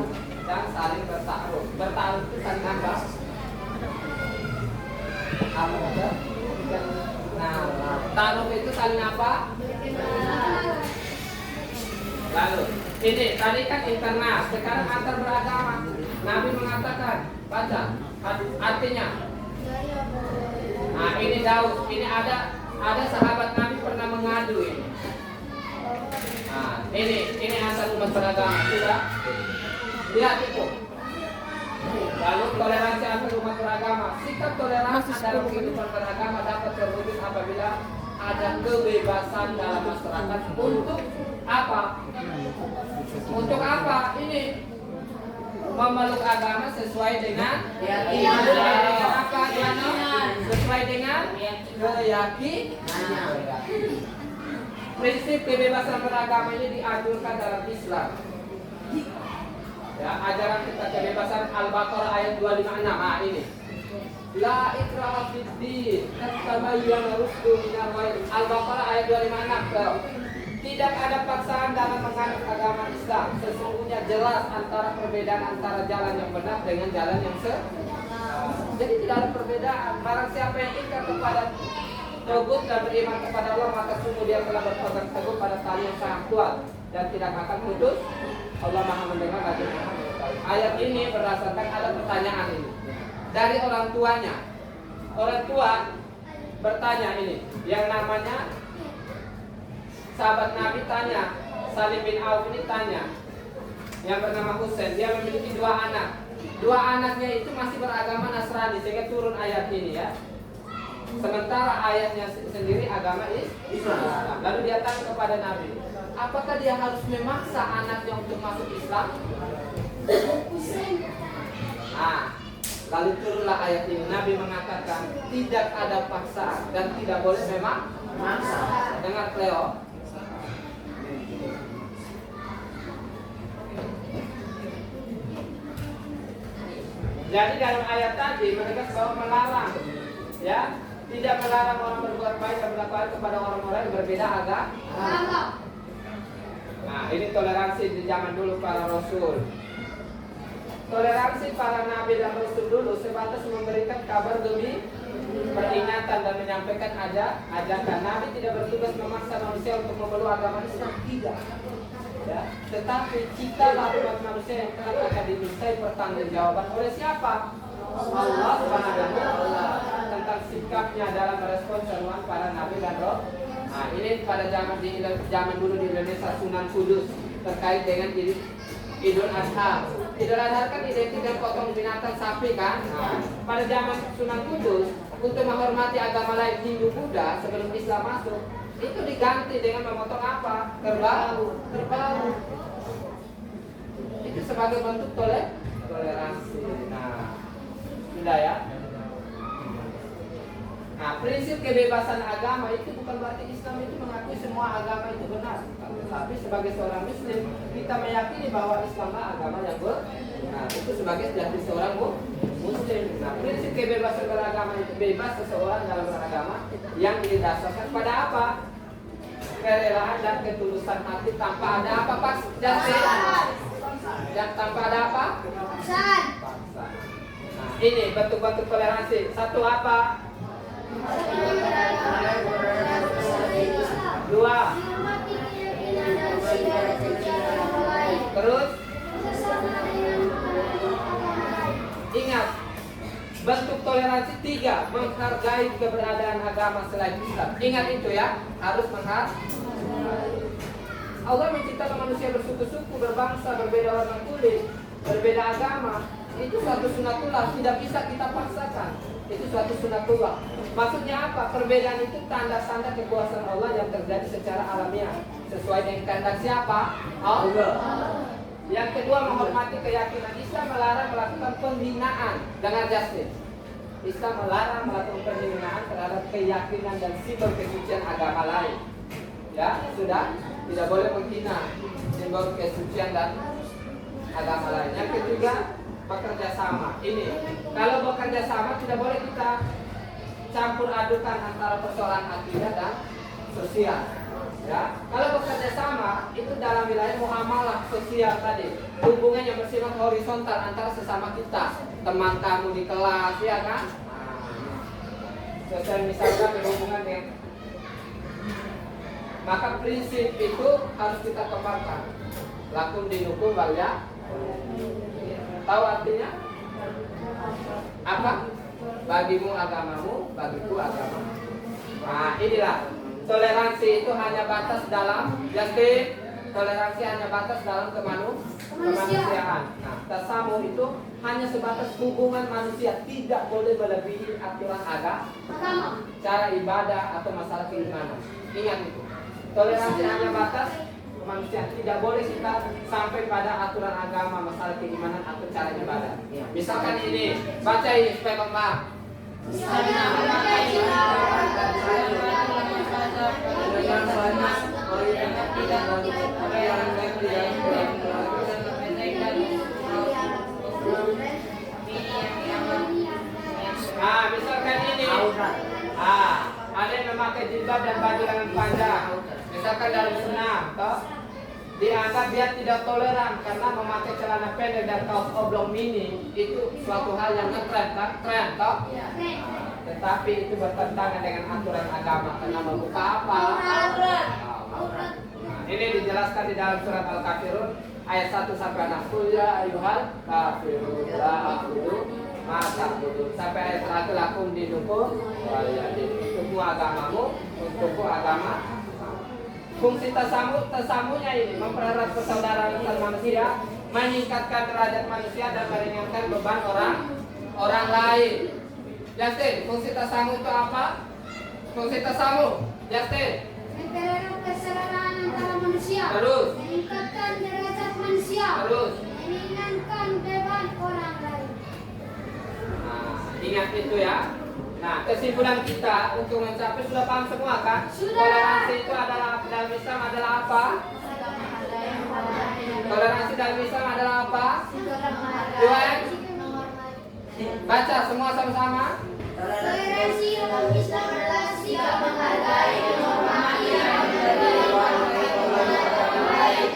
dan saling bertaruh. Bertaruh itu saling apa? Nah, taruh itu saling apa? Lalu ini tadi kan internal, sekarang antar beragama. Nabi mengatakan, baca artinya. Nah, ini Daud, ini ada sahabat Nabi pernah mengadu ini. Nah, ini antar umat beragama sudah. Lihat itu. Lalu toleransi antar umat beragama. Sikap toleransi dalam kehidupan beragama dapat terwujud apabila ada kebebasan dalam masyarakat untuk apa? Untuk apa? Ini memeluk agama sesuai dengan keyakinan. Apa? Sesuai dengan keyakinan. Prinsip kebebasan beragama ini dianjurkan dalam Islam. Ya, ajaran kita kebebasan Al-Baqarah ayat 256. Nah, ini. La ikraha fid din, qad tabayyana rusdu minal ghayy. Al-Baqarah ayat 256. Tidak ada paksaan dalam menganut agama Islam. Sesungguhnya jelas antara perbedaan antara jalan yang benar dengan jalan yang salah. Jadi tidak ada perbedaan. Barang siapa yang ingkar kepada Tauhid dan beriman kepada Allah, maka sungguh dia telah berpegang teguh pada tali yang sangat kuat dan tidak akan putus. Allah Maha mendengar dan Maha mengetahui. Ayat ini berdasarkan ada pertanyaan ini dari orang tuanya. Orang tua bertanya ini, yang namanya sahabat Nabi tanya, Salim bin Auf ini tanya, yang bernama Husain, dia memiliki dua anak. Dua anaknya itu masih beragama Nasrani, sehingga turun ayat ini ya. Sementara ayatnya sendiri agama Islam. Lalu dia tanya kepada Nabi, apakah dia harus memaksa anaknya untuk masuk Islam? Nah, lalu turunlah ayat ini. Nabi mengatakan tidak ada paksaan dan tidak boleh memang maksa. Dengar Cleo. Jadi dalam ayat tadi mereka bahwa melarang, ya, tidak melarang orang berbuat baik dan berlaku baik kepada orang-orang yang berbeda agama. Nah, ini toleransi di zaman dulu para rasul. Toleransi para nabi dan rasul dulu sebatas memberikan kabar demi peringatan dan menyampaikan ajakan. Nabi tidak bertugas memaksa manusia untuk memeluk agama Islam, tidak. Ya, tetapi kita umat manusia yang akan dimintai pertanggungjawaban oleh siapa? Allah Subhanahu wa taala tentang sikapnya dalam merespons seruan para nabi dan roh. Nah, ini pada zaman dulu di Indonesia Sunan Kudus terkait dengan Idul Adha. Idul Adha kan identik dengan potong binatang sapi kan? Nah, pada zaman Sunan Kudus untuk menghormati agama lain Hindu Buddha sebelum Islam masuk itu diganti dengan memotong apa? Kerbau. Itu sebagai bentuk toleransi. Nah, sudah ya. Nah, prinsip kebebasan agama itu bukan berarti Islam itu mengakui semua agama itu benar. Tapi sebagai seorang Muslim kita meyakini bahwa Islamlah agama yang benar. Itu sebagai seorang Muslim. Nah, prinsip kebebasan beragama itu bebas seseorang dalam beragama yang didasarkan pada apa? Kerelaan dan ketulusan hati tanpa ada apa Pak? Dan tanpa ada apa? Paksa. Nah, ini bentuk-bentuk toleransi. Satu apa? Dua. Terus ingat bentuk toleransi tiga, menghargai keberadaan agama selain Islam. Ingat itu ya, harus menghargai. Allah menciptakan manusia bersuku-suku, berbangsa, berbeda warna kulit, berbeda agama. Itu suatu sunatullah, tidak bisa kita paksakan. Itu suatu sunatullah. Maksudnya apa? Perbedaan itu tanda-tanda kekuasaan Allah yang terjadi secara alamiah sesuai dengan kehendak siapa? Allah. Yang kedua, menghormati keyakinan. Islam melarang melakukan penghinaan. Dengar Justin. Islam melarang melakukan penghinaan terhadap keyakinan dan simbol kesucian agama lain. Ya, sudah. Tidak boleh menghina simbol kesucian dan agama lain. Yang ketiga, bekerja sama. Ini, kalau bekerja sama tidak boleh kita campur adukan antara persoalan akidah dan sosial. Ya, kalau bekerja sama itu dalam wilayah muamalah sosial tadi, hubungan yang bersifat horizontal antara sesama kita, teman kamu di kelas, ya kan? Sosial misalkan berhubungan dengan, maka prinsip itu harus kita kembangkan. Lakum dinukum walya. Tahu artinya? Apa? Bagimu agamamu, bagiku agamamu. Nah, inilah toleransi itu hanya batas dalam toleransi hanya batas dalam kemanusiaan. Nah, tasamuh itu hanya sebatas hubungan manusia, tidak boleh melebihi aturan agama, cara ibadah atau masalah keimanan. Ingat itu. Toleransi hanya batas kemanusiaan, tidak boleh kita sampai pada aturan agama, masalah keimanan atau cara ibadah. Misalkan ini, baca ini supaya kompak. Misalkan ini, ada yang memakai jilbab dan baju lengan panjang. Misalkan dalam senam, toh dianggap dia tidak toleran karena memakai celana pendek dan kaos oblong mini itu suatu hal yang ngetren, tren, toh. Tetapi itu bertentangan dengan aturan agama karena membuka apa? Aurat. Ini dijelaskan di dalam surat Al-Kafirun ayat 1 sampai 6. Ya ayyuhal kafirun la a'budu ma ta'budun. Sampai ayat terakhir lakum dinukum untukmu agamamu, untukku agama. Fungsi tasamunya ini mempererat persaudaraan antar manusia, meningkatkan derajat manusia dan meringankan beban orang lain. Justin, fungsi tasamu itu apa? Fungsi tasamu, Justin. Mempererat persaudaraan antara manusia. Terus. Meningkatkan derajat manusia. Terus. Meringankan beban orang lain. Nah, ingat itu ya. Nah, kesimpulan kita untuk mencapai sudah paham semua kan? Sudah. Toleransi itu adalah dalam Islam adalah apa? Toleransi dalam Islam adalah apa? Baca semua sama-sama. Toleransi umat Islam adalah sikap menghargai, menghormati, dan memberi ruang bagi orang lain.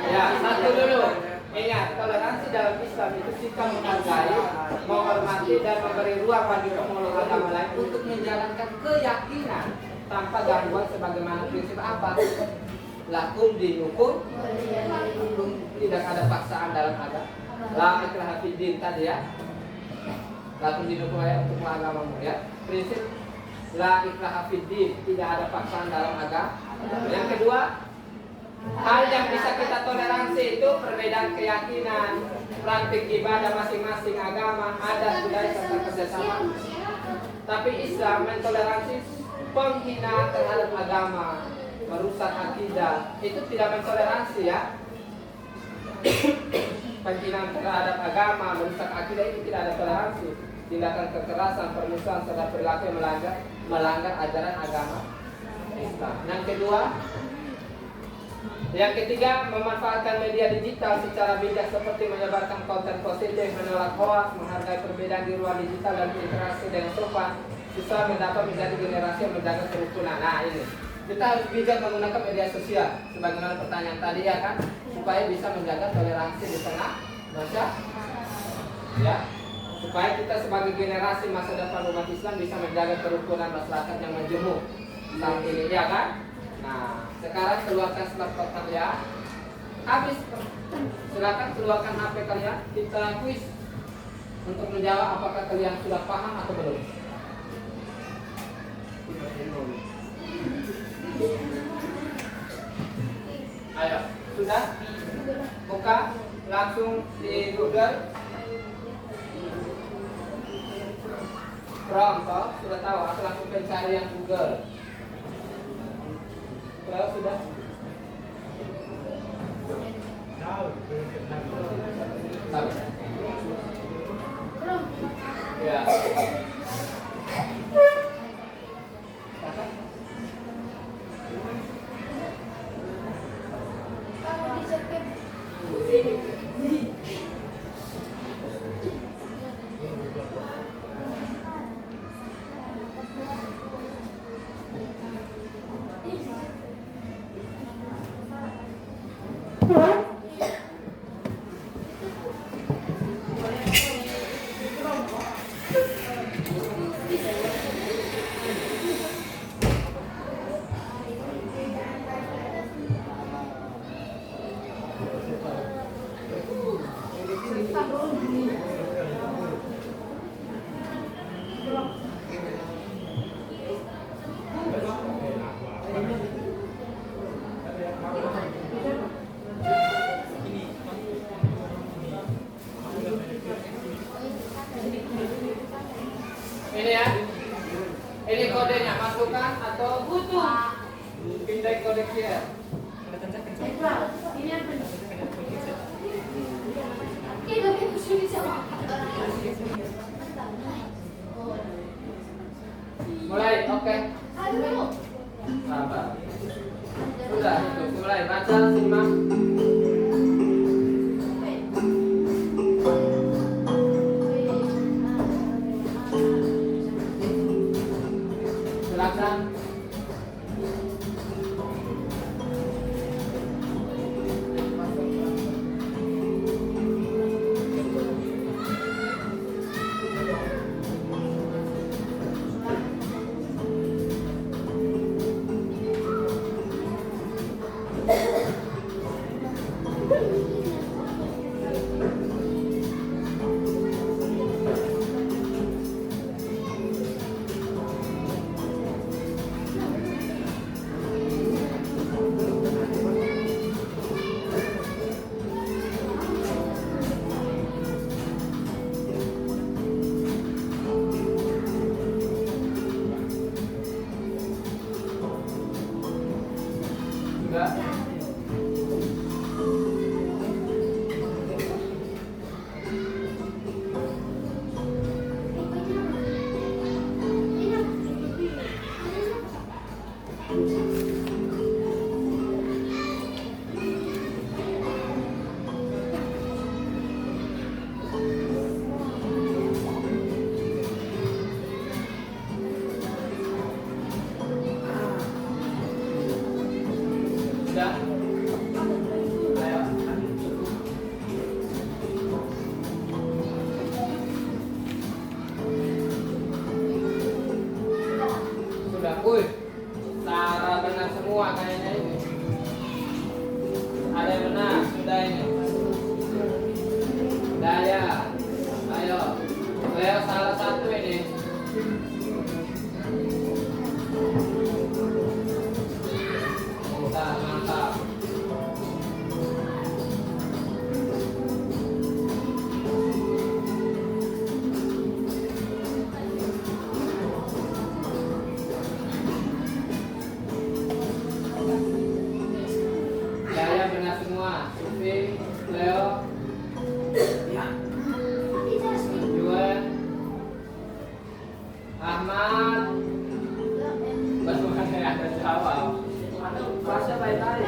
Ya, satu dulu. Ingat, toleransi dalam Islam itu sikap menghargai, menghormati, dan memberi ruang bagi pemeluk agama lain untuk menjalankan keyakinan tanpa gangguan sebagaimana prinsip apa? Lakum dinukum, tidak ada paksaan dalam agama. La ikraha fid din tadi ya. Lakum dinukum ayat untuk agamamu ya. Prinsip la ikraha fid din, tidak ada paksaan dalam agama. Yang kedua, hal yang bisa kita toleransi itu perbedaan keyakinan, praktik ibadah masing-masing agama, adat, budaya serta kerjasama. Tapi Islam mentoleransi penghinaan terhadap agama, merusak akidah, itu tidak mentoleransi ya. Penghinaan terhadap agama, merusak akidah itu tidak ada toleransi. Tindakan kekerasan, permusuhan serta perilaku yang melanggar ajaran agama Islam. Yang ketiga, memanfaatkan media digital secara bijak seperti menyebarkan konten positif, menolak hoaks, menghargai perbedaan di ruang digital dan berinteraksi dengan sopan, siswa mendapat menjadi generasi yang menjaga kerukunan. Nah ini, kita harus bijak menggunakan media sosial, sebagaimana pertanyaan tadi ya kan, supaya bisa menjaga toleransi di tengah masyarakat, ya, supaya kita sebagai generasi masa depan umat Islam bisa menjaga kerukunan masyarakat yang majemuk saat ini, ya kan? Nah, sekarang keluarkan smartphone kalian. Habis, silakan keluarkan HP kalian. Kita kuis untuk menjawab apakah kalian sudah paham atau belum. Ayo, sudah? Buka langsung di Google. Chrome, toh sudah tahu. Aku langsung pencari yang Google. Kalau sudah? Tahu. Ya. Ini ya, ini kodenya, masukkan atau butuh pindah kode QR. Ini apa? Mulai, oke. Sabar. Sudah, itu mulai baca, simak. Silakan. Sudah. Sufi, Leo, Juan, Ahmad. Baru saya ada jawab. Masa baik-baik.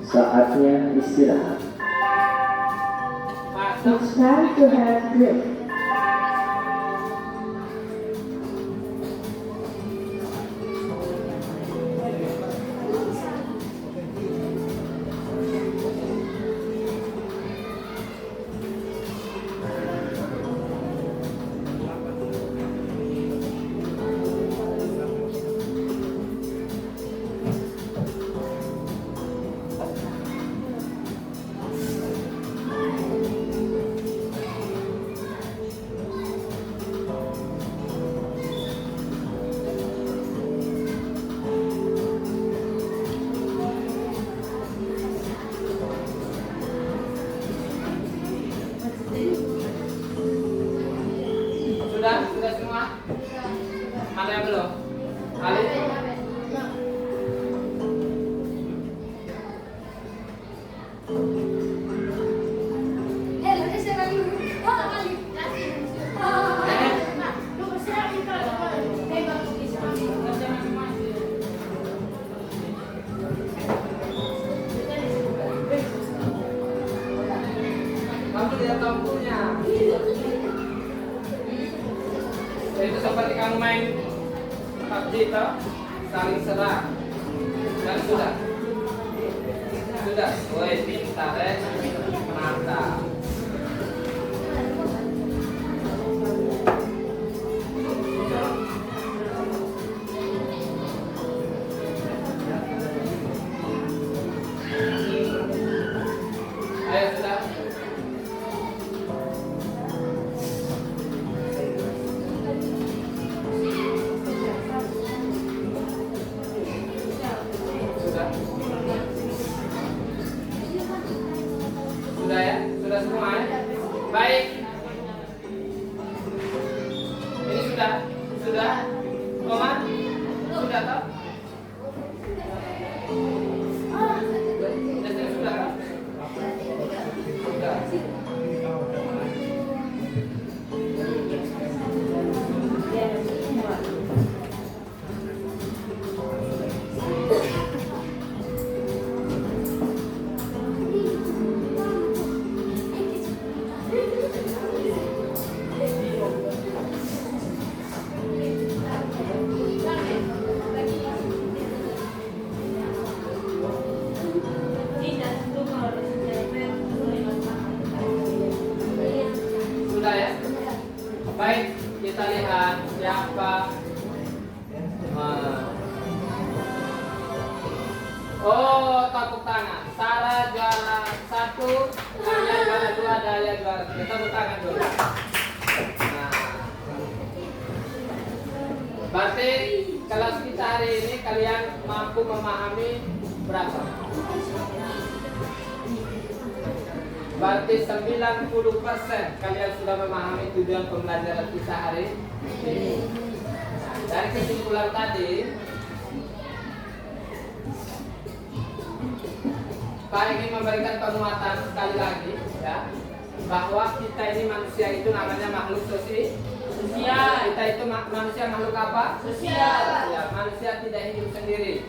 Saatnya istirahat. It's time to have break. Sudah semua? Mana yang belum? Alif? Kamu lihat lampunya. Itu seperti kamu main PUBG toh, saling serang. Dan sudah, woi pintar mantap. Ayo sudah. Sudah ya? Sudah semua ya? Baik. Ini sudah? Sudah? Roman? Sudah toh? Sudah toh? Sudah. Sudah ya? Baik, kita lihat siapa. Oh, tepuk tangan. Sarah juara 1, Daya juara 2, Daya juara 3. Tepuk tangan dulu. Nah, berarti kelas kita hari ini kalian mampu memahami berapa? Berarti 90% kalian sudah memahami tujuan pembelajaran kita hari ini. Dari kesimpulan tadi, Pak ingin memberikan penguatan sekali lagi ya, bahwa kita ini manusia itu namanya makhluk sosial. Kita itu manusia makhluk apa? Sosial. Ya, manusia tidak hidup sendiri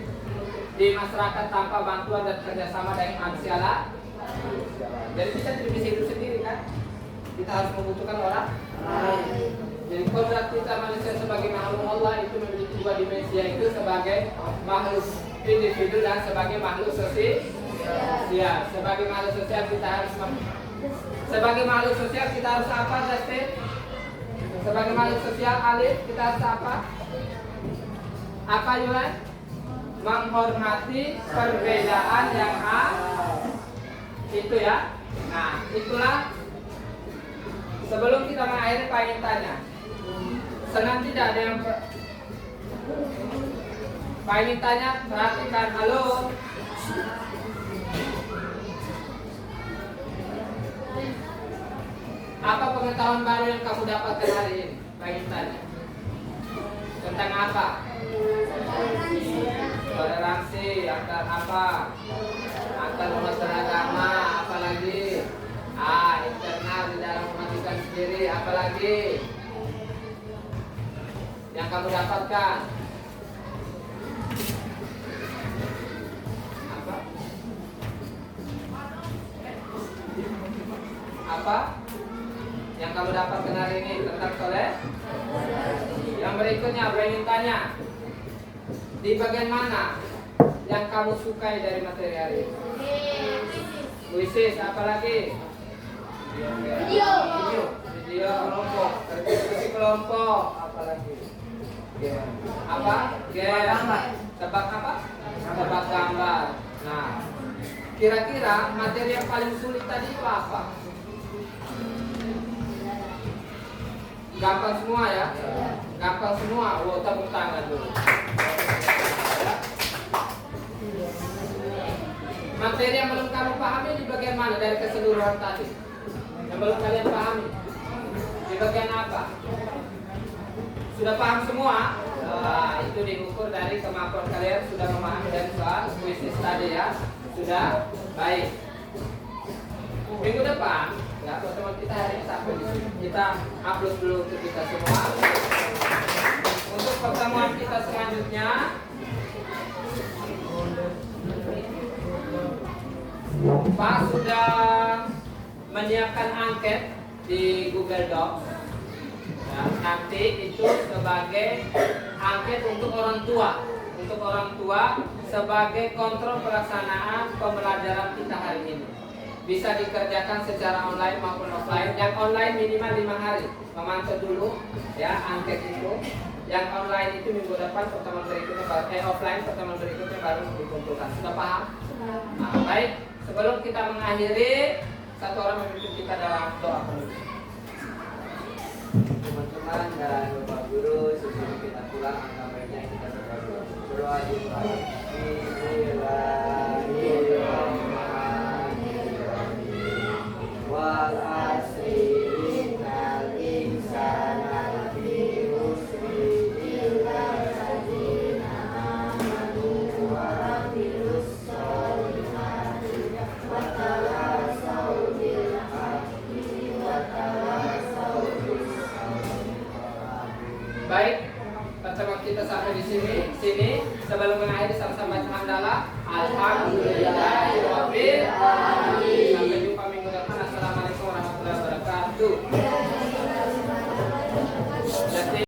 di masyarakat tanpa bantuan dan kerjasama dengan manusia lah. Jadi kita tidak bisa hidup sendiri kan? Kita harus membutuhkan orang lain. Jadi kodrat kita manusia sebagai makhluk Allah itu memiliki dua dimensi, itu sebagai makhluk individu dan sebagai makhluk sosial. Ya, sebagai makhluk sosial kita harus apa, Justin? Sebagai makhluk sosial Alif kita harus apa? Apa Yuhan? Menghormati perbedaan yang itu ya. Nah, itulah. Sebelum kita mengakhiri, Pak ingin tanya, senang tidak ada yang Pak ingin tanya, perhatikan. Halo. Apa pengetahuan baru yang kamu dapatkan hari ini? Pak ingin tanya. Tentang apa? apa? Antar umat beragama, apalagi? Internal di dalam umat kita sendiri, apalagi? Yang kamu dapatkan? Apa yang kamu dapatkan hari ini tentang soleh? Yang berikutnya apa ingin tanya? Di bagian mana yang kamu sukai dari materi hari ini? Puisis, apalagi? Video kelompok, diskusi kelompok, apalagi? Apa? Tebak apa? Tebak gambar. Nah, kira-kira materi yang paling sulit tadi itu apa? Gampang semua ya? Gampang semua. Wow, tepuk tangan dulu. Materi yang belum kamu pahami di bagian mana dari keseluruhan tadi? Yang belum kalian pahami? Di bagian apa? Sudah paham semua? Itu diukur dari kemampuan kalian sudah memahami dari soal puisis tadi ya. Sudah? Baik. Minggu depan ya, pertemuan kita hari ini sampai di sini. Kita upload dulu untuk kita semua. Untuk pertemuan kita selanjutnya, Pak sudah menyiapkan angket di Google Docs. Ya, nanti itu sebagai angket untuk orang tua. Untuk orang tua sebagai kontrol pelaksanaan pembelajaran kita hari ini. Bisa dikerjakan secara online maupun offline. Yang online minimal 5 hari. Memantau dulu ya angket itu. Yang online itu minggu depan, pertemuan berikutnya baru, offline pertemuan berikutnya baru dikumpulkan. Sudah paham? Nah, baik. Sebelum kita mengakhiri, satu orang memimpin kita dalam doa penutup. Teman-teman dan Bapak Guru, sebelum kita pulang, angka baiknya kita berdoa dulu. Bismillahirrahmanirrahim. Wal asri innal insana lafi khusr illa alladzina amanu wa amilus solihati wa tawasaw bil haqqi wa tawasaw bis sabr. Baik, pertemuan kita sampai di sini. Sebelum mengakhiri sama-sama baca hamdalah. Alhamdulillahirabbil alamin. Sampai jumpa minggu depan. Assalamualaikum warahmatullahi wabarakatuh.